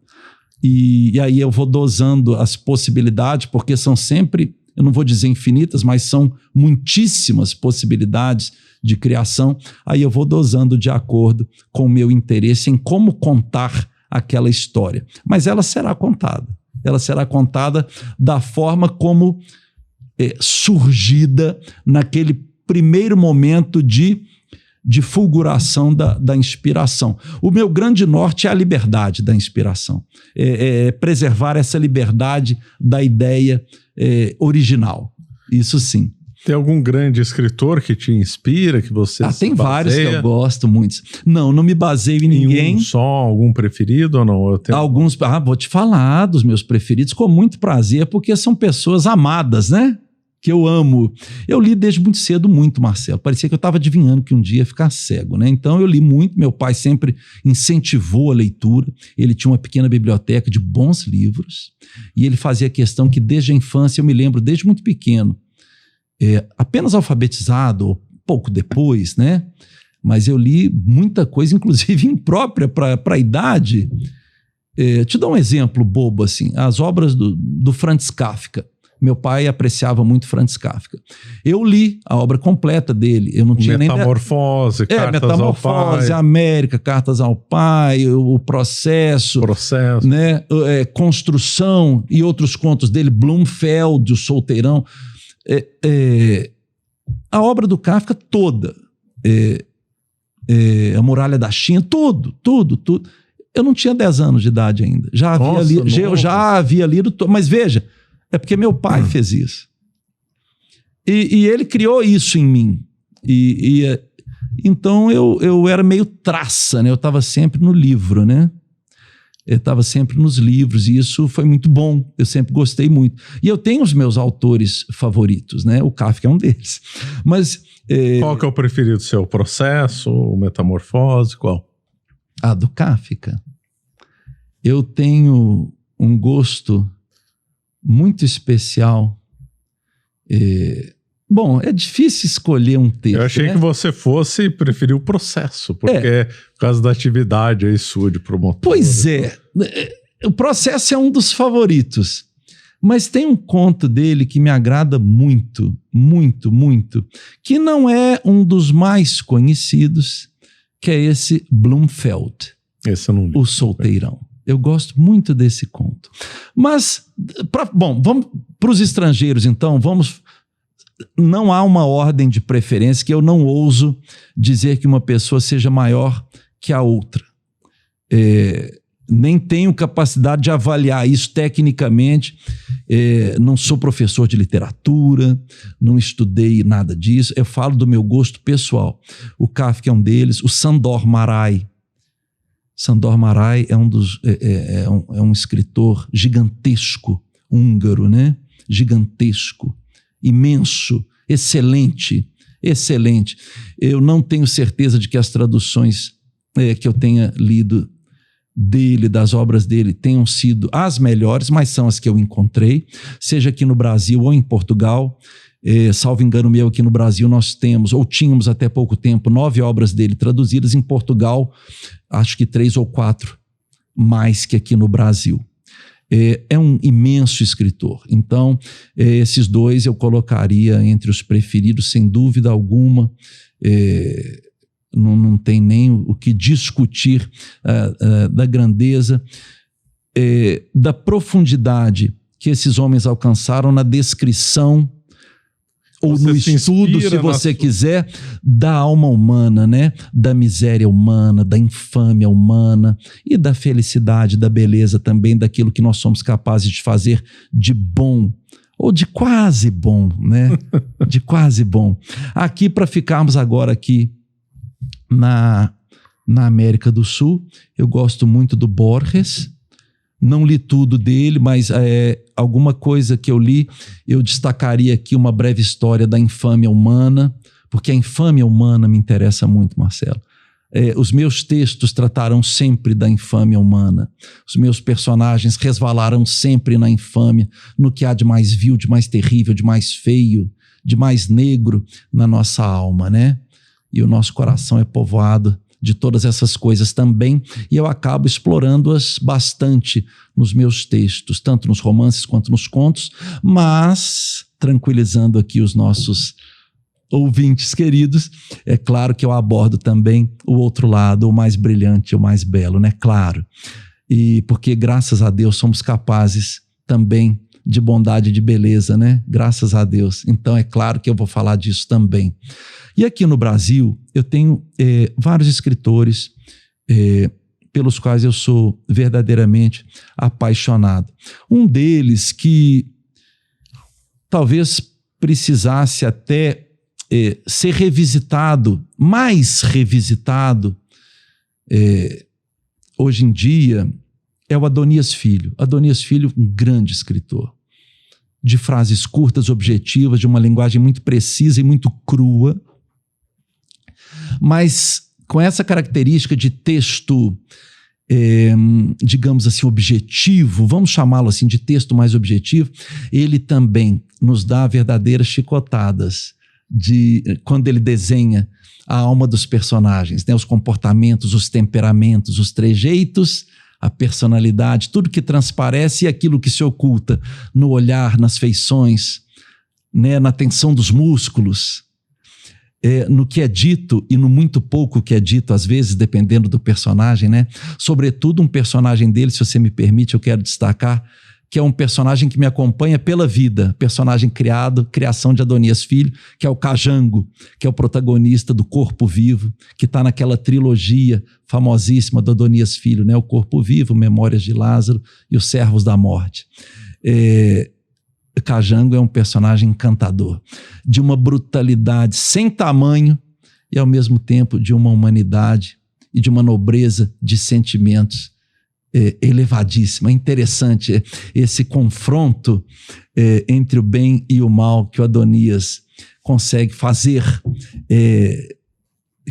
E aí eu vou dosando as possibilidades, porque são sempre... eu não vou dizer infinitas, mas são muitíssimas possibilidades de criação. Aí eu vou dosando de acordo com o meu interesse em como contar aquela história. Mas ela será contada. Ela será contada da forma como surgida naquele primeiro momento de fulguração da inspiração. O meu grande norte é a liberdade da inspiração. Preservar essa liberdade da ideia original. Isso sim. Tem algum grande escritor que te inspira, que você se tem baseia? Vários que eu gosto muito. Não me baseio em ninguém. Um só, algum preferido ou não? Alguns, vou te falar dos meus preferidos com muito prazer, porque são pessoas amadas, né? Que eu amo. Eu li desde muito cedo muito, Marcelo. Parecia que eu estava adivinhando que um dia ia ficar cego, né? Então eu li muito. Meu pai sempre incentivou a leitura. Ele tinha uma pequena biblioteca de bons livros e ele fazia questão que desde a infância, eu me lembro, desde muito pequeno, apenas alfabetizado, ou pouco depois, né? Mas eu li muita coisa, inclusive imprópria para a idade. Te dou um exemplo bobo, assim. As obras do Franz Kafka. Meu pai apreciava muito Franz Kafka. Eu li a obra completa dele. Eu não tinha Metamorfose, nem... Metamorfose, América, Cartas ao Pai, o Processo. Né? Construção e outros contos dele, Blumfeld, o Solteirão. A obra do Kafka toda. A Muralha da China, tudo. Eu não tinha 10 anos de idade ainda. Eu já havia lido... Mas veja... É porque meu pai fez isso. E ele criou isso em mim. Então eu era meio traça, né? Eu estava sempre no livro, né? Eu estava sempre nos livros e isso foi muito bom. Eu sempre gostei muito. E eu tenho os meus autores favoritos, né? O Kafka é um deles. Mas... Qual que é o preferido seu? O Processo, o Metamorfose, qual? Do Kafka. Eu tenho um gosto... muito especial. Bom, é difícil escolher um texto. Eu achei que você fosse preferir o Processo, porque por causa da atividade aí sua de promotor. Pois é. O Processo é um dos favoritos. Mas tem um conto dele que me agrada muito, muito, muito, que não é um dos mais conhecidos, que é esse Blumfeld. Esse eu não li. O Solteirão. Eu gosto muito desse conto. Mas, vamos para os estrangeiros, então, não há uma ordem de preferência que eu não ouso dizer que uma pessoa seja maior que a outra. Nem tenho capacidade de avaliar isso tecnicamente. Não sou professor de literatura, não estudei nada disso. Eu falo do meu gosto pessoal. O Kafka é um deles, o Sándor Márai. Sándor Márai é um escritor gigantesco, húngaro, né? Gigantesco, imenso, excelente. Eu não tenho certeza de que as traduções que eu tenha lido dele, das obras dele, tenham sido as melhores, mas são as que eu encontrei, seja aqui no Brasil ou em Portugal. Salvo engano meu, aqui no Brasil nós tínhamos até pouco tempo 9 obras dele traduzidas. Em Portugal, acho que 3 ou 4 mais que aqui no Brasil. É um imenso escritor. Então, esses dois eu colocaria entre os preferidos, sem dúvida alguma. Não tem nem o que discutir da grandeza. da profundidade que esses homens alcançaram na descrição ou no estudo, se você quiser, da alma humana, né? Da miséria humana, da infâmia humana e da felicidade, da beleza também, daquilo que nós somos capazes de fazer de bom ou de quase bom, né? De quase bom. Aqui, para ficarmos agora aqui na América do Sul, eu gosto muito do Borges. Não li tudo dele, mas alguma coisa que eu li, eu destacaria aqui uma breve história da infâmia humana, porque a infâmia humana me interessa muito, Marcelo. Os meus textos tratarão sempre da infâmia humana. Os meus personagens resvalarão sempre na infâmia, no que há de mais vil, de mais terrível, de mais feio, de mais negro na nossa alma, né? E o nosso coração é povoado de todas essas coisas também, e eu acabo explorando-as bastante nos meus textos, tanto nos romances quanto nos contos, mas, tranquilizando aqui os nossos ouvintes queridos, é claro que eu abordo também o outro lado, o mais brilhante, o mais belo, né? Claro. E porque, graças a Deus, somos capazes também de bondade e de beleza, né? Graças a Deus. Então, é claro que eu vou falar disso também. E aqui no Brasil, eu tenho vários escritores pelos quais eu sou verdadeiramente apaixonado. Um deles que talvez precisasse até ser revisitado, mais revisitado hoje em dia, é o Adonias Filho. Adonias Filho, um grande escritor, de frases curtas, objetivas, de uma linguagem muito precisa e muito crua, mas com essa característica de texto, digamos assim, objetivo, vamos chamá-lo assim de texto mais objetivo, ele também nos dá verdadeiras chicotadas quando ele desenha a alma dos personagens, né? Os comportamentos, os temperamentos, os trejeitos, a personalidade, tudo que transparece e aquilo que se oculta no olhar, nas feições, né? Na tensão dos músculos, no que é dito e no muito pouco que é dito, às vezes, dependendo do personagem, né? Sobretudo um personagem dele, se você me permite, eu quero destacar, que é um personagem que me acompanha pela vida, personagem criação de Adonias Filho, que é o Cajango, que é o protagonista do Corpo Vivo, que está naquela trilogia famosíssima do Adonias Filho, né? O Corpo Vivo, Memórias de Lázaro e Os Servos da Morte. Cajango é um personagem encantador, de uma brutalidade sem tamanho e, ao mesmo tempo, de uma humanidade e de uma nobreza de sentimentos elevadíssima. É interessante esse confronto entre o bem e o mal que o Adonias consegue fazer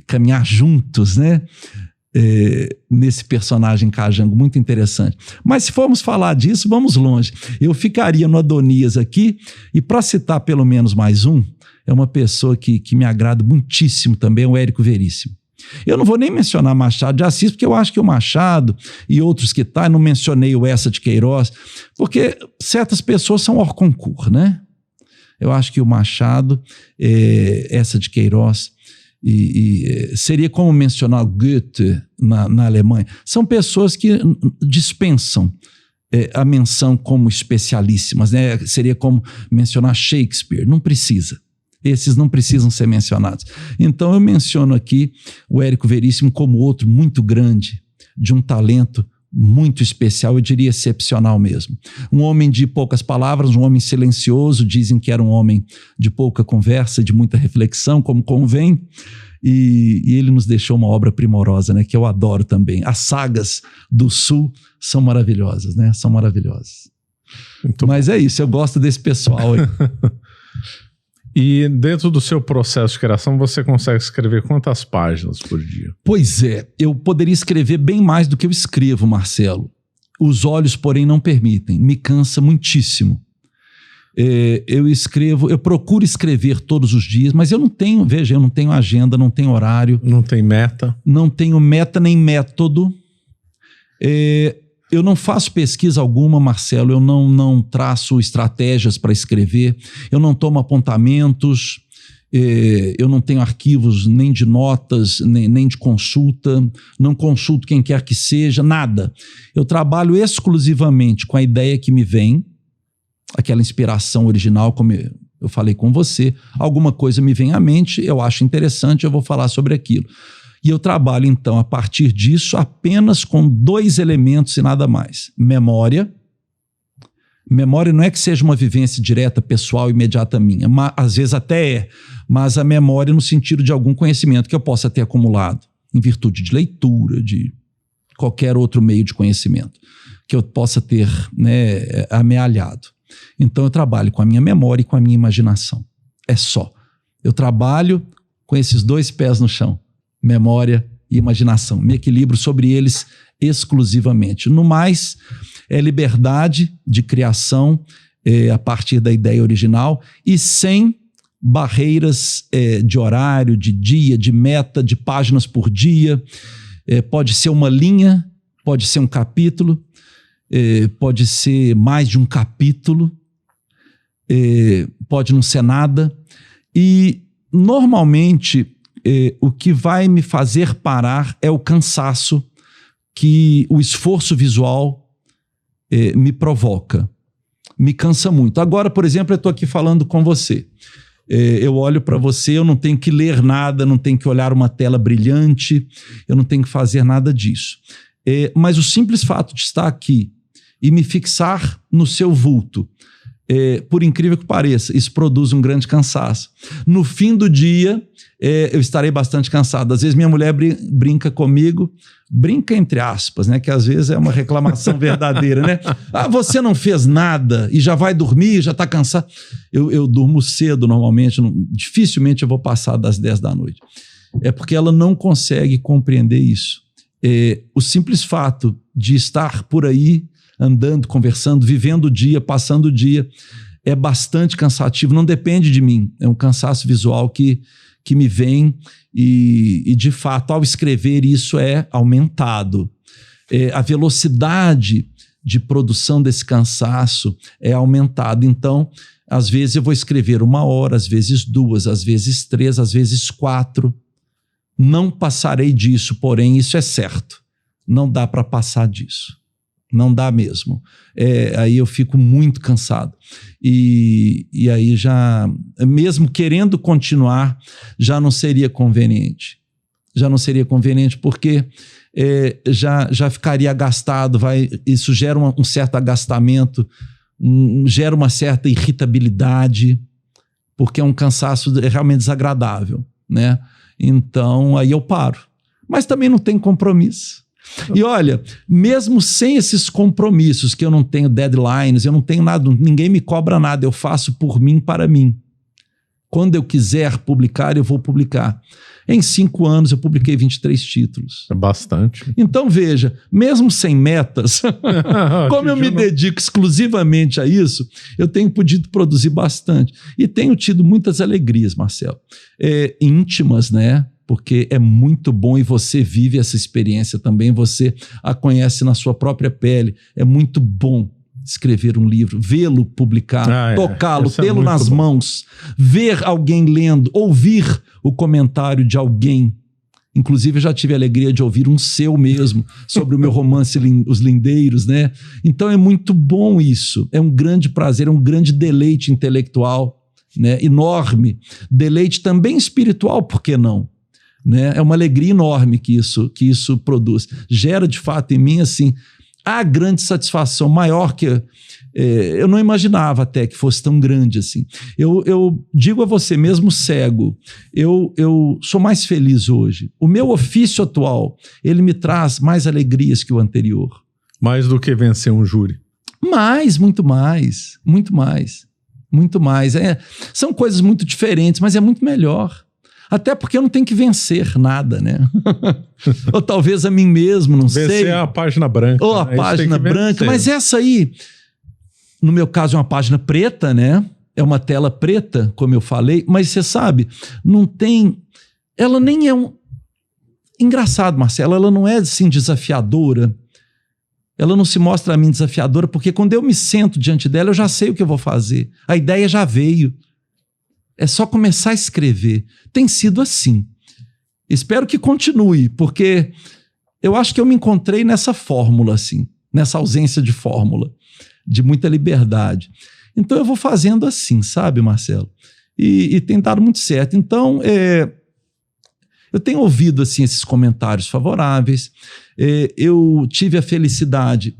caminhar juntos, né? Nesse personagem Cajango, muito interessante. Mas se formos falar disso, vamos longe. Eu ficaria no Adonias aqui, e para citar pelo menos mais um, é uma pessoa que me agrada muitíssimo também, é o Érico Veríssimo. Eu não vou nem mencionar Machado de Assis, porque eu acho que o Machado e outros que não mencionei o Eça de Queiroz, porque certas pessoas são hors concours, né? Eu acho que o Machado, Eça de Queiroz, seria como mencionar Goethe na Alemanha. São pessoas que dispensam a menção como especialíssimas, né? Seria como mencionar Shakespeare. Não precisa. Esses não precisam ser mencionados. Então eu menciono aqui o Érico Veríssimo como outro muito grande, de um talento muito especial, eu diria excepcional mesmo. Um homem de poucas palavras, um homem silencioso, dizem que era um homem de pouca conversa, de muita reflexão, como convém, e ele nos deixou uma obra primorosa, né, que eu adoro também. As sagas do Sul são maravilhosas, né? São maravilhosas. Mas é isso, eu gosto desse pessoal aí. E dentro do seu processo de criação, você consegue escrever quantas páginas por dia? Pois é, eu poderia escrever bem mais do que eu escrevo, Marcelo. Os olhos, porém, não permitem. Me cansa muitíssimo. Eu procuro escrever todos os dias, mas eu não tenho agenda, não tenho horário. Não tem meta? Não tenho meta nem método. Eu não faço pesquisa alguma, Marcelo, eu não traço estratégias para escrever, eu não tomo apontamentos, Eu não tenho arquivos nem de notas, nem de consulta, não consulto quem quer que seja, nada. Eu trabalho exclusivamente com a ideia que me vem, aquela inspiração original, como eu falei com você, alguma coisa me vem à mente, eu acho interessante, eu vou falar sobre aquilo. E eu trabalho, então, a partir disso, apenas com 2 elementos e nada mais. Memória. Memória não é que seja uma vivência direta, pessoal, imediata minha. Às vezes até é, mas a memória no sentido de algum conhecimento que eu possa ter acumulado, em virtude de leitura, de qualquer outro meio de conhecimento, que eu possa ter, né, amealhado. Então eu trabalho com a minha memória e com a minha imaginação. É só. Eu trabalho com esses 2 pés no chão. Memória e imaginação. Me equilibro sobre eles exclusivamente. No mais, é liberdade de criação a partir da ideia original e sem barreiras de horário, de dia, de meta, de páginas por dia. Pode ser uma linha, pode ser um capítulo, pode ser mais de um capítulo, pode não ser nada. E, normalmente, o que vai me fazer parar é o cansaço que o esforço visual me provoca. Me cansa muito. Agora, por exemplo, eu estou aqui falando com você. Eu olho para você, eu não tenho que ler nada, não tenho que olhar uma tela brilhante, eu não tenho que fazer nada disso. Mas o simples fato de estar aqui e me fixar no seu vulto, por incrível que pareça, isso produz um grande cansaço. No fim do dia, eu estarei bastante cansado. Às vezes minha mulher brinca comigo, brinca entre aspas, né? Que às vezes é uma reclamação verdadeira, né? Ah, você não fez nada e já vai dormir, já está cansado. Eu durmo cedo normalmente, dificilmente eu vou passar das 10 da noite. É porque ela não consegue compreender isso. O simples fato de estar por aí, andando, conversando, vivendo o dia, passando o dia, é bastante cansativo, não depende de mim. É um cansaço visual que me vem e, de fato, ao escrever, isso é aumentado. A velocidade de produção desse cansaço é aumentada. Então, às vezes eu vou escrever 1 hora, às vezes 2, às vezes 3, às vezes 4. Não passarei disso, porém, isso é certo. Não dá para passar disso. Não dá mesmo. Aí eu fico muito cansado. E aí já, mesmo querendo continuar, já não seria conveniente. Já não seria conveniente porque já ficaria gastado, isso gera um certo agastamento, gera uma certa irritabilidade, porque é um cansaço realmente desagradável, né? Então, aí eu paro. Mas também não tem compromisso. E olha, mesmo sem esses compromissos, que eu não tenho deadlines, eu não tenho nada, ninguém me cobra nada, eu faço por mim, para mim. Quando eu quiser publicar, eu vou publicar. Em 5 anos eu publiquei 23 títulos. É bastante. Então veja, mesmo sem metas, como eu me dedico exclusivamente a isso, eu tenho podido produzir bastante. E tenho tido muitas alegrias, Marcelo. Íntimas, né? Porque é muito bom e você vive essa experiência também, você a conhece na sua própria pele. É muito bom escrever um livro, vê-lo publicar, tocá-lo, tê-lo nas mãos, ver alguém lendo, ouvir o comentário de alguém. Inclusive, eu já tive a alegria de ouvir um seu mesmo, sobre o meu romance Os Lindeiros, né? Então é muito bom isso, é um grande prazer, é um grande deleite intelectual, né? Enorme, deleite também espiritual, por que não? Né? É uma alegria enorme que isso produz. Gera, de fato, em mim, assim, a grande satisfação maior que eu não imaginava até que fosse tão grande assim. Eu digo a você, mesmo cego, eu sou mais feliz hoje. O meu ofício atual, ele me traz mais alegrias que o anterior. Mais do que vencer um júri. Muito mais. Muito mais. São coisas muito diferentes, mas é muito melhor. Até porque eu não tenho que vencer nada, né? Ou talvez a mim mesmo, não sei. Vencer a página branca. Ou a página branca. Mas essa aí, no meu caso, é uma página preta, né? É uma tela preta, como eu falei. Mas você sabe, não tem... Ela nem é um... Engraçado, Marcelo, ela não é assim desafiadora. Ela não se mostra a mim desafiadora, porque quando eu me sento diante dela, eu já sei o que eu vou fazer. A ideia já veio. é só começar a escrever. Tem sido assim. Espero que continue, porque eu acho que eu me encontrei nessa fórmula, assim, nessa ausência de fórmula, de muita liberdade. Então eu vou fazendo assim, sabe, Marcelo? E tem dado muito certo. Então, eu tenho ouvido assim, esses comentários favoráveis. Eu tive a felicidade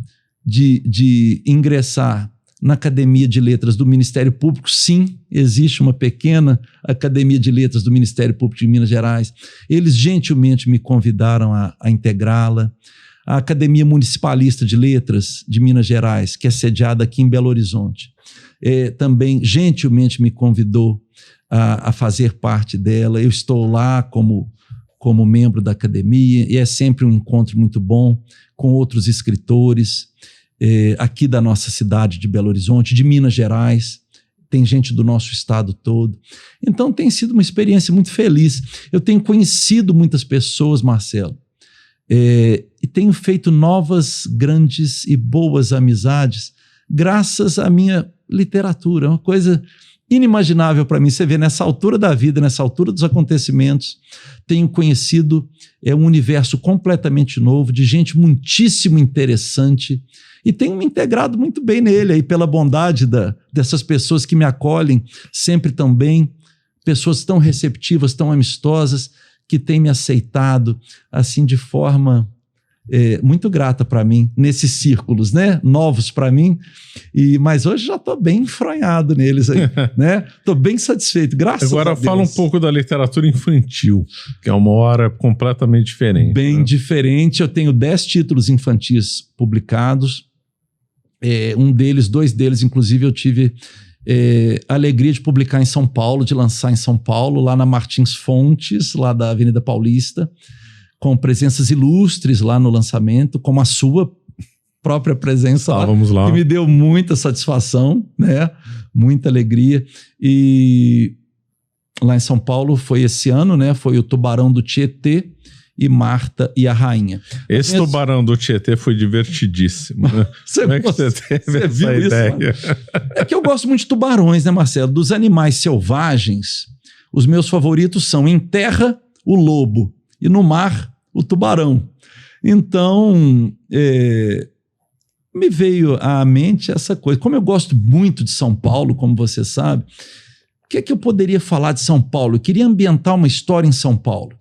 de ingressar na Academia de Letras do Ministério Público. Sim, existe uma pequena Academia de Letras do Ministério Público de Minas Gerais. Eles gentilmente me convidaram a integrá-la. A Academia Municipalista de Letras de Minas Gerais, que é sediada aqui em Belo Horizonte, também gentilmente me convidou a fazer parte dela. Eu estou lá como membro da academia e é sempre um encontro muito bom com outros escritores aqui da nossa cidade de Belo Horizonte, de Minas Gerais. Tem gente do nosso estado todo. Então tem sido uma experiência muito feliz. Eu tenho conhecido muitas pessoas, Marcelo, e tenho feito novas, grandes e boas amizades graças à minha literatura. É uma coisa inimaginável para mim. Você vê, nessa altura da vida, nessa altura dos acontecimentos, tenho conhecido um universo completamente novo, de gente muitíssimo interessante, e tenho me integrado muito bem nele, aí, pela bondade dessas pessoas que me acolhem sempre tão bem, pessoas tão receptivas, tão amistosas, que têm me aceitado assim de forma muito grata para mim, nesses círculos, né? Novos para mim, mas hoje já estou bem enfronhado neles aí, né? Estou bem satisfeito, graças a Deus. Agora fala um pouco da literatura infantil, que é uma hora completamente diferente. Bem diferente. Eu tenho 10 títulos infantis publicados, dois deles, inclusive, eu tive a alegria de publicar em São Paulo, de lançar em São Paulo, lá na Martins Fontes, lá da Avenida Paulista, com presenças ilustres lá no lançamento, como a sua própria presença lá, que me deu muita satisfação, né? Muita alegria. E lá em São Paulo foi esse ano, né? Foi o Tubarão do Tietê e Marta e a Rainha. Esse Tubarão do Tietê foi divertidíssimo. Né? Como é que você teve essa ideia? É que eu gosto muito de tubarões, né, Marcelo? Dos animais selvagens, os meus favoritos são em terra, o lobo, e no mar, o tubarão. Então, me veio à mente essa coisa. Como eu gosto muito de São Paulo, como você sabe, o que é que eu poderia falar de São Paulo? Eu queria ambientar uma história em São Paulo.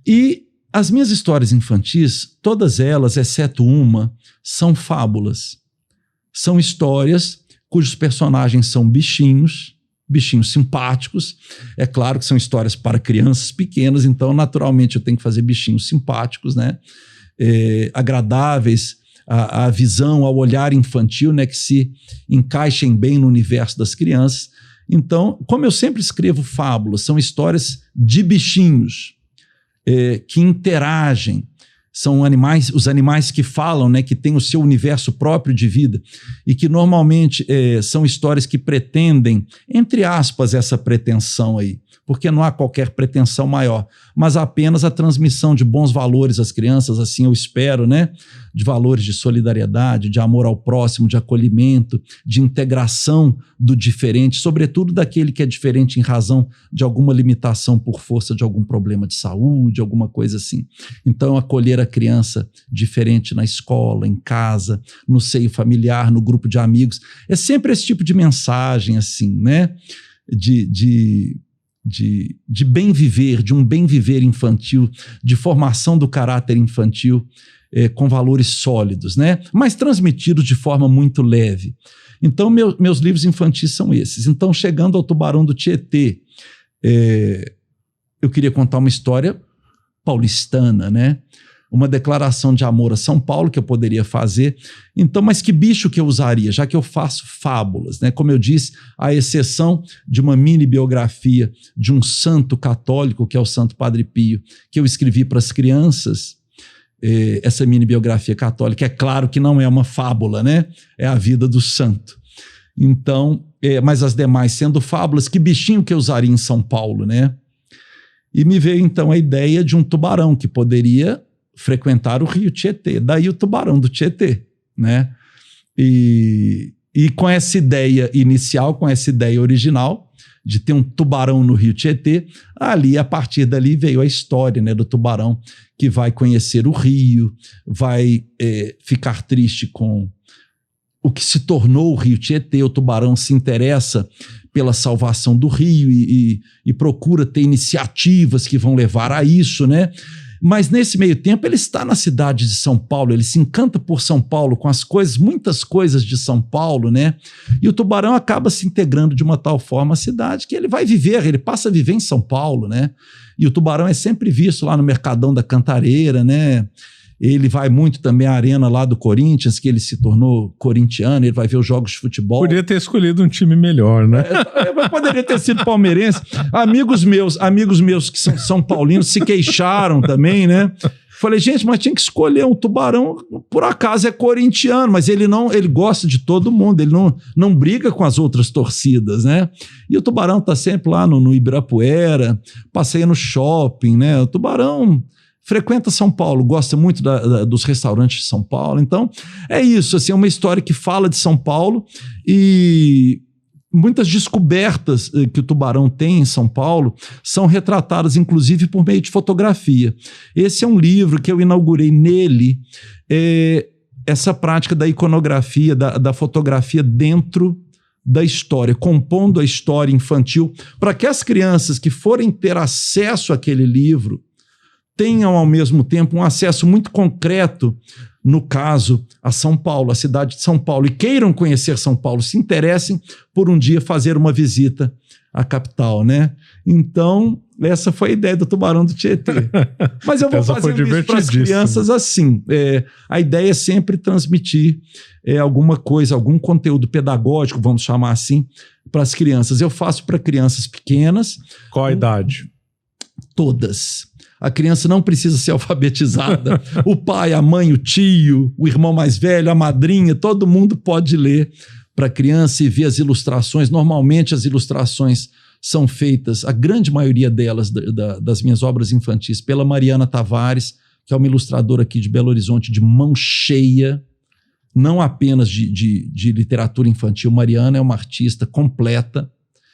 E as minhas histórias infantis, todas elas, exceto uma, são fábulas. São histórias cujos personagens são bichinhos simpáticos. É claro que são histórias para crianças pequenas, então naturalmente eu tenho que fazer bichinhos simpáticos, né? Agradáveis à visão, ao olhar infantil, né? Que se encaixem bem no universo das crianças. Então, como eu sempre escrevo fábulas, são histórias de bichinhos que interagem. São os animais que falam, né, que têm o seu universo próprio de vida e que normalmente são histórias que pretendem, entre aspas, essa pretensão aí, porque não há qualquer pretensão maior, mas apenas a transmissão de bons valores às crianças, assim eu espero, né, de valores de solidariedade, de amor ao próximo, de acolhimento, de integração do diferente, sobretudo daquele que é diferente em razão de alguma limitação por força de algum problema de saúde, alguma coisa assim. Então, acolher a criança diferente na escola, em casa, no seio familiar, no grupo de amigos, é sempre esse tipo de mensagem, assim, né? De bem viver, de um bem viver infantil, de formação do caráter infantil, com valores sólidos, né? Mas transmitidos de forma muito leve. Então, meus livros infantis são esses. Então, chegando ao Tubarão do Tietê, eu queria contar uma história paulistana, né? Uma declaração de amor a São Paulo que eu poderia fazer. Então, mas que bicho que eu usaria, já que eu faço fábulas, né? Como eu disse, à exceção de uma mini biografia de um santo católico, que é o Santo Padre Pio, que eu escrevi para as crianças. Essa mini biografia católica, é claro que não é uma fábula, né? É a vida do santo. Então, mas as demais sendo fábulas, que bichinho que eu usaria em São Paulo, né? E me veio então a ideia de um tubarão que poderia frequentar o rio Tietê, daí o Tubarão do Tietê, né? E com essa ideia inicial, com essa ideia original, de ter um tubarão no Rio Tietê. Ali, a partir dali, veio a história, né, do tubarão que vai conhecer o rio, vai ficar triste com o que se tornou o Rio Tietê. O tubarão se interessa pela salvação do rio e procura ter iniciativas que vão levar a isso, né? Mas nesse meio tempo ele está na cidade de São Paulo, ele se encanta por São Paulo, com as coisas, muitas coisas de São Paulo, né? E o tubarão acaba se integrando de uma tal forma à cidade que ele vai viver, ele passa a viver em São Paulo, né? E o tubarão é sempre visto lá no Mercadão da Cantareira, né? Ele vai muito também à arena lá do Corinthians, que ele se tornou corintiano, ele vai ver os jogos de futebol. Podia ter escolhido um time melhor, né? Poderia ter sido palmeirense. Amigos meus que são São Paulinos se queixaram também, né? Falei, gente, mas tinha que escolher um tubarão, por acaso é corintiano, mas ele gosta de todo mundo, ele não briga com as outras torcidas, né? E o tubarão tá sempre lá no Ibirapuera, passeia no shopping, né? O tubarão frequenta São Paulo, gosta muito dos restaurantes de São Paulo. Então, é isso, assim, é uma história que fala de São Paulo e muitas descobertas que o tubarão tem em São Paulo são retratadas, inclusive, por meio de fotografia. Esse é um livro que eu inaugurei nele, essa prática da iconografia, da fotografia dentro da história, compondo a história infantil, para que as crianças que forem ter acesso àquele livro tenham, ao mesmo tempo, um acesso muito concreto, no caso, a São Paulo, a cidade de São Paulo, e queiram conhecer São Paulo, se interessem por um dia fazer uma visita à capital, né? Então, essa foi a ideia do Tubarão do Tietê. Mas eu vou fazer isso para as crianças assim. A ideia é sempre transmitir alguma coisa, algum conteúdo pedagógico, vamos chamar assim, para as crianças. Eu faço para crianças pequenas. Qual a idade? Todas. A criança não precisa ser alfabetizada. O pai, a mãe, o tio, o irmão mais velho, a madrinha, todo mundo pode ler para a criança e ver as ilustrações. Normalmente as ilustrações são feitas, a grande maioria delas, das minhas obras infantis, pela Mariana Tavares, que é uma ilustradora aqui de Belo Horizonte, de mão cheia, não apenas de literatura infantil. Mariana é uma artista completa.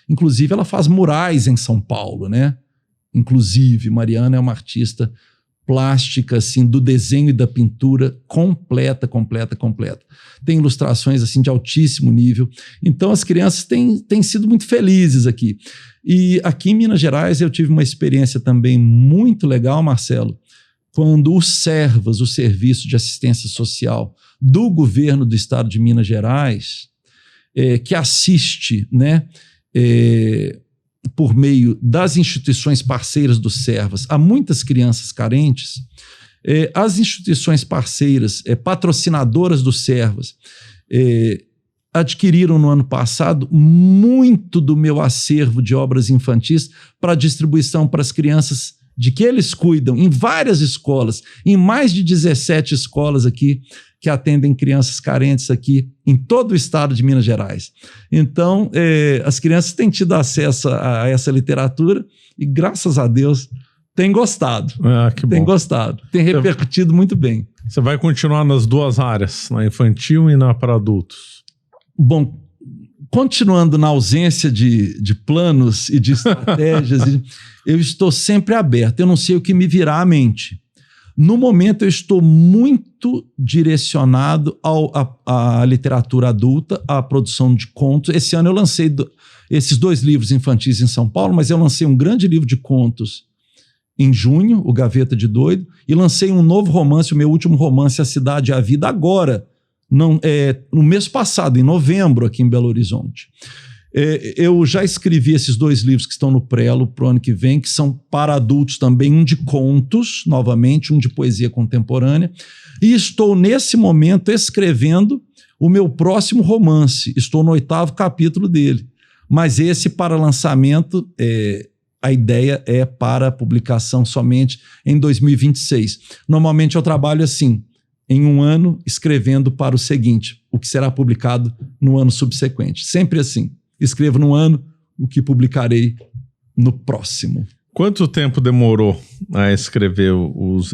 Inclusive, ela faz murais em São Paulo, né? Inclusive, Mariana é uma artista plástica, assim, do desenho e da pintura completa. Tem ilustrações, assim, de altíssimo nível. Então, as crianças têm sido muito felizes aqui. E aqui em Minas Gerais eu tive uma experiência também muito legal, Marcelo, quando o Servas, o Serviço de Assistência Social do governo do estado de Minas Gerais, que assiste, né, por meio das instituições parceiras do Servas a muitas crianças carentes, as instituições parceiras, patrocinadoras do Servas, adquiriram no ano passado muito do meu acervo de obras infantis para distribuição para as crianças de que eles cuidam em várias escolas, em mais de 17 escolas aqui, que atendem crianças carentes aqui em todo o estado de Minas Gerais. Então, as crianças têm tido acesso a essa literatura e, graças a Deus, têm gostado. Que bom. Têm gostado. Tem repercutido muito bem. Você vai continuar nas duas áreas, na infantil e na para adultos? Bom, continuando na ausência de planos e de estratégias, eu estou sempre aberto. Eu não sei o que me virá à mente. No momento, eu estou muito direcionado à literatura adulta, à produção de contos. Esse ano eu lancei esses 2 livros infantis em São Paulo, mas eu lancei um grande livro de contos em junho, O Gaveta de Doido, e lancei um novo romance, o meu último romance, A Cidade e a Vida, agora, no mês passado, em novembro, aqui em Belo Horizonte. Eu já escrevi esses 2 livros que estão no prelo para o ano que vem, que são para adultos também, um de contos, novamente, um de poesia contemporânea, e estou, nesse momento, escrevendo o meu próximo romance. Estou no 8º capítulo dele, mas esse para lançamento, a ideia é para publicação somente em 2026. Normalmente eu trabalho assim, em um ano, escrevendo para o seguinte, o que será publicado no ano subsequente. Sempre assim. Escrevo num ano o que publicarei no próximo. Quanto tempo demorou a escrever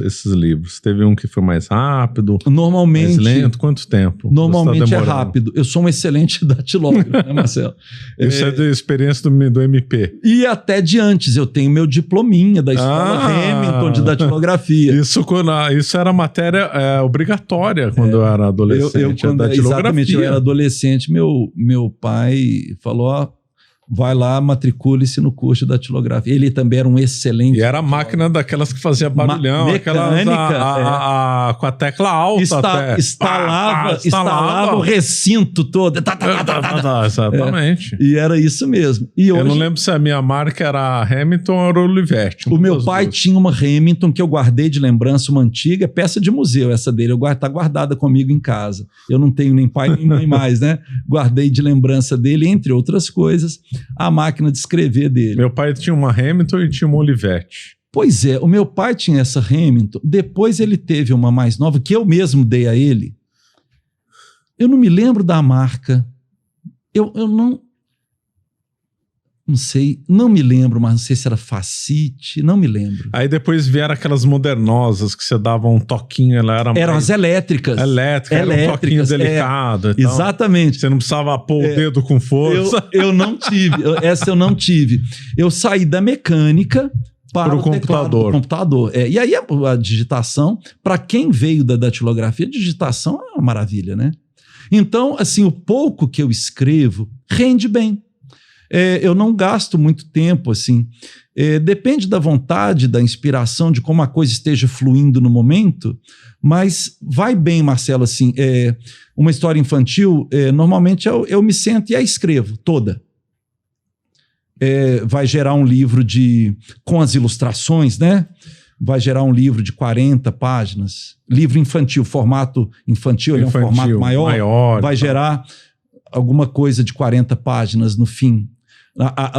esses livros? Teve um que foi mais rápido? Normalmente... Mais lento? Quanto tempo? Normalmente é rápido. Eu sou um excelente datilógrafo, né, Marcelo? Isso é da experiência do MP. E até de antes. Eu tenho meu diplominha da escola Hamilton de datilografia. Isso era matéria obrigatória quando eu era adolescente. Exatamente, eu era adolescente. Meu pai falou, ó, vai lá, matricule-se no curso de datilografia. Ele também era um excelente... E era a máquina daquelas que fazia barulhão. Mecânica. Com a tecla alta instalava o recinto todo. Exatamente. E era isso mesmo. E hoje, eu não lembro se a minha marca era a Hamilton ou a Olivetti. O meu pai tinha uma Hamilton que eu guardei de lembrança, uma antiga, peça de museu essa dele. Tá guardada comigo em casa. Eu não tenho nem pai nem mãe mais, né? Guardei de lembrança dele, entre outras coisas, a máquina de escrever dele. Meu pai tinha uma Hamilton e tinha uma Olivetti. Pois é, o meu pai tinha essa Hamilton, depois ele teve uma mais nova, que eu mesmo dei a ele. Eu não me lembro da marca. Eu não sei, não me lembro, mas não sei se era Facite, não me lembro. Aí depois vieram aquelas modernosas que você dava um toquinho, eram as elétricas. Era um toquinho delicado. Então, exatamente. Você não precisava pôr o dedo com força. Eu não tive, essa eu não tive. Eu saí da mecânica para o computador. E aí a digitação, para quem veio da datilografia, a digitação é uma maravilha, né? Então, assim, o pouco que eu escrevo rende bem. Eu não gasto muito tempo, assim. Depende da vontade, da inspiração, de como a coisa esteja fluindo no momento, mas vai bem, Marcelo, assim. Uma história infantil, normalmente eu me sento e a escrevo toda. Vai gerar um livro com as ilustrações, né? Vai gerar um livro de 40 páginas. Livro infantil, formato infantil, ele é um formato maior. Vai gerar alguma coisa de 40 páginas no fim.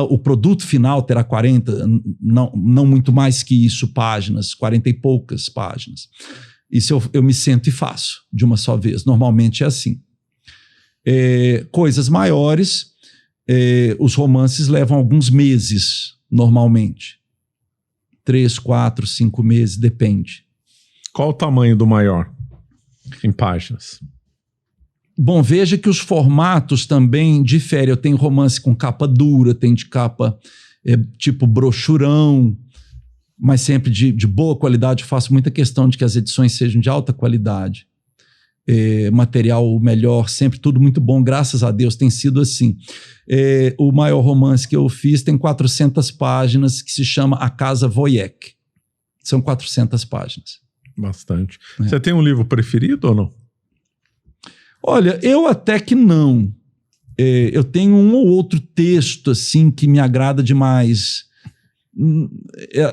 O produto final terá 40, não muito mais que isso, páginas, 40 e poucas páginas. Isso eu me sento e faço de uma só vez. Normalmente é assim. Coisas maiores, os romances levam alguns meses, normalmente. 3, 4, 5 meses, depende. Qual o tamanho do maior em páginas? Bom, veja que os formatos também diferem. Eu tenho romance com capa dura, tem de capa tipo brochurão, mas sempre de boa qualidade. Eu faço muita questão de que as edições sejam de alta qualidade. Material melhor, sempre tudo muito bom, graças a Deus tem sido assim. O maior romance que eu fiz tem 400 páginas, que se chama A Casa Voyek. São 400 páginas. Bastante. Você tem um livro preferido ou não? Olha, eu até que não. Eu tenho um ou outro texto assim que me agrada demais.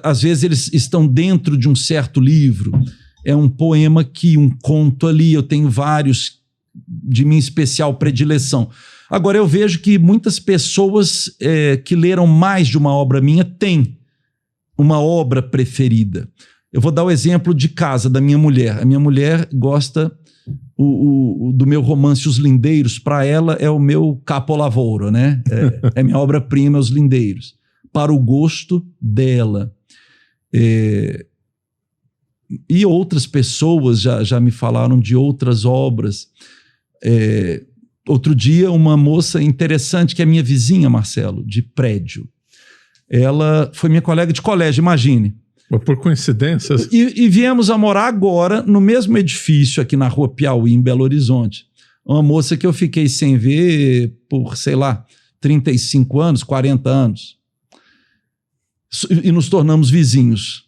Às vezes eles estão dentro de um certo livro. É um poema aqui, um conto ali. Eu tenho vários de minha especial predileção. Agora, eu vejo que muitas pessoas que leram mais de uma obra minha têm uma obra preferida. Eu vou dar o exemplo de casa da minha mulher. A minha mulher gosta do meu romance Os Lindeiros. Para ela é o meu capolavoro, né? É minha obra-prima, Os Lindeiros. Para o gosto dela. E outras pessoas já me falaram de outras obras. Outro dia, uma moça interessante, que é minha vizinha, Marcelo, de prédio. Ela foi minha colega de colégio, imagine. Por coincidências? E viemos a morar agora no mesmo edifício aqui na Rua Piauí, em Belo Horizonte. Uma moça que eu fiquei sem ver por, sei lá, 35 anos, 40 anos. E nos tornamos vizinhos.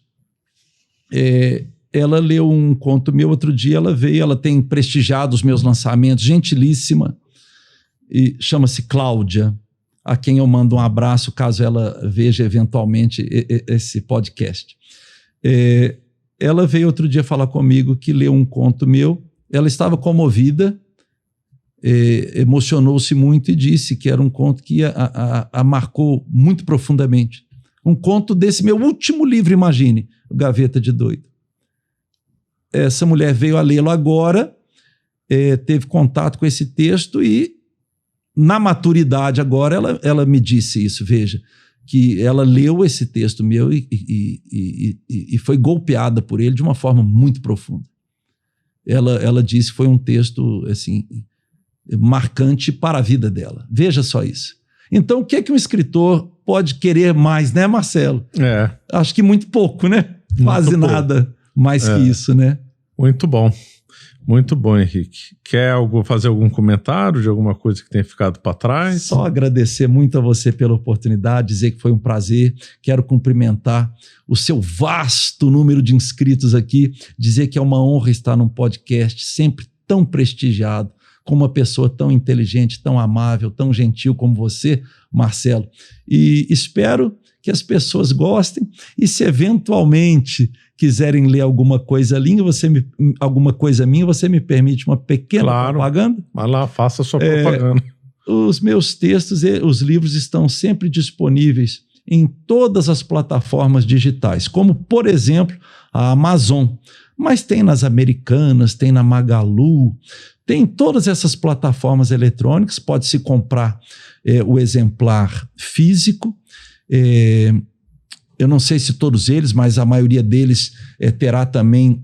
Ela leu um conto meu outro dia, ela veio, ela tem prestigiado os meus lançamentos, gentilíssima, e chama-se Cláudia, a quem eu mando um abraço, caso ela veja eventualmente esse podcast. Ela veio outro dia falar comigo que leu um conto meu, ela estava comovida, emocionou-se muito e disse que era um conto que a marcou muito profundamente. Um conto desse meu último livro, imagine, o Gaveta de Doido. Essa mulher veio a lê-lo agora, teve contato com esse texto e, na maturidade agora, ela me disse isso, veja, que ela leu esse texto meu e foi golpeada por ele de uma forma muito profunda. Ela disse que foi um texto assim, marcante para a vida dela. Veja só isso. Então, o que é que um escritor pode querer mais, né, Marcelo? Acho que muito pouco, né? Quase nada mais que isso, né? Muito bom. Muito bom, Henrique. Quer fazer algum comentário de alguma coisa que tenha ficado para trás? Só agradecer muito a você pela oportunidade, dizer que foi um prazer. Quero cumprimentar o seu vasto número de inscritos aqui, dizer que é uma honra estar num podcast sempre tão prestigiado, com uma pessoa tão inteligente, tão amável, tão gentil como você, Marcelo. E espero que as pessoas gostem e se eventualmente quiserem ler alguma coisa minha, você me permite uma pequena propaganda? Vai lá, faça a sua propaganda. Os meus textos e os livros estão sempre disponíveis em todas as plataformas digitais, como, por exemplo, a Amazon. Mas tem nas Americanas, tem na Magalu, tem todas essas plataformas eletrônicas, pode-se comprar o exemplar físico. Eu não sei se todos eles, mas a maioria deles terá também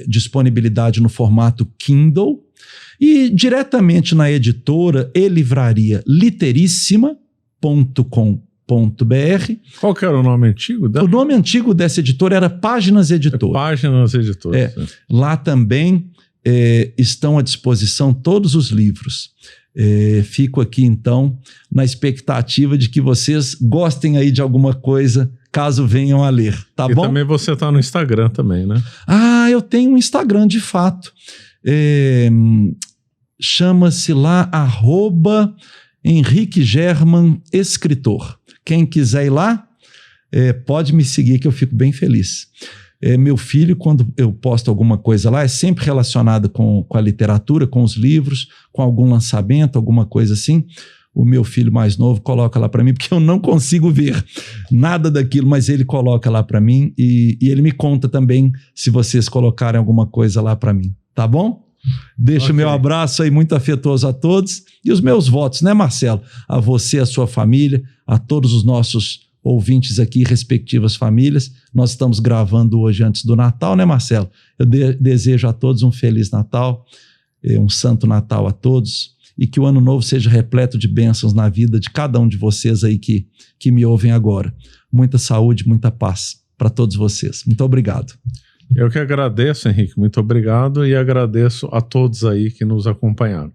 disponibilidade no formato Kindle. E diretamente na editora e livraria literíssima.com.br. Qual que era o nome antigo dela? O nome antigo dessa editora era Páginas Editora. Páginas Editora. Lá também estão à disposição todos os livros. Fico aqui, então, na expectativa de que vocês gostem aí de alguma coisa, caso venham a ler, tá bom? E também você está no Instagram também, né? Eu tenho um Instagram, de fato. Chama-se lá @Henrique German Escritor. Quem quiser ir lá, pode me seguir que eu fico bem feliz. Meu filho, quando eu posto alguma coisa lá, é sempre relacionada com a literatura, com os livros, com algum lançamento, alguma coisa assim. O meu filho mais novo coloca lá para mim, porque eu não consigo ver nada daquilo, mas ele coloca lá para mim e ele me conta também se vocês colocarem alguma coisa lá para mim, tá bom? Deixo o meu abraço aí muito afetuoso a todos e os meus votos, né, Marcelo? A você, a sua família, a todos os nossos ouvintes aqui, respectivas famílias. Nós estamos gravando hoje antes do Natal, né, Marcelo? Eu desejo a todos um Feliz Natal, um Santo Natal a todos, e que o Ano Novo seja repleto de bênçãos na vida de cada um de vocês aí que me ouvem agora. Muita saúde, muita paz para todos vocês. Muito obrigado. Eu que agradeço, Henrique. Muito obrigado e agradeço a todos aí que nos acompanharam.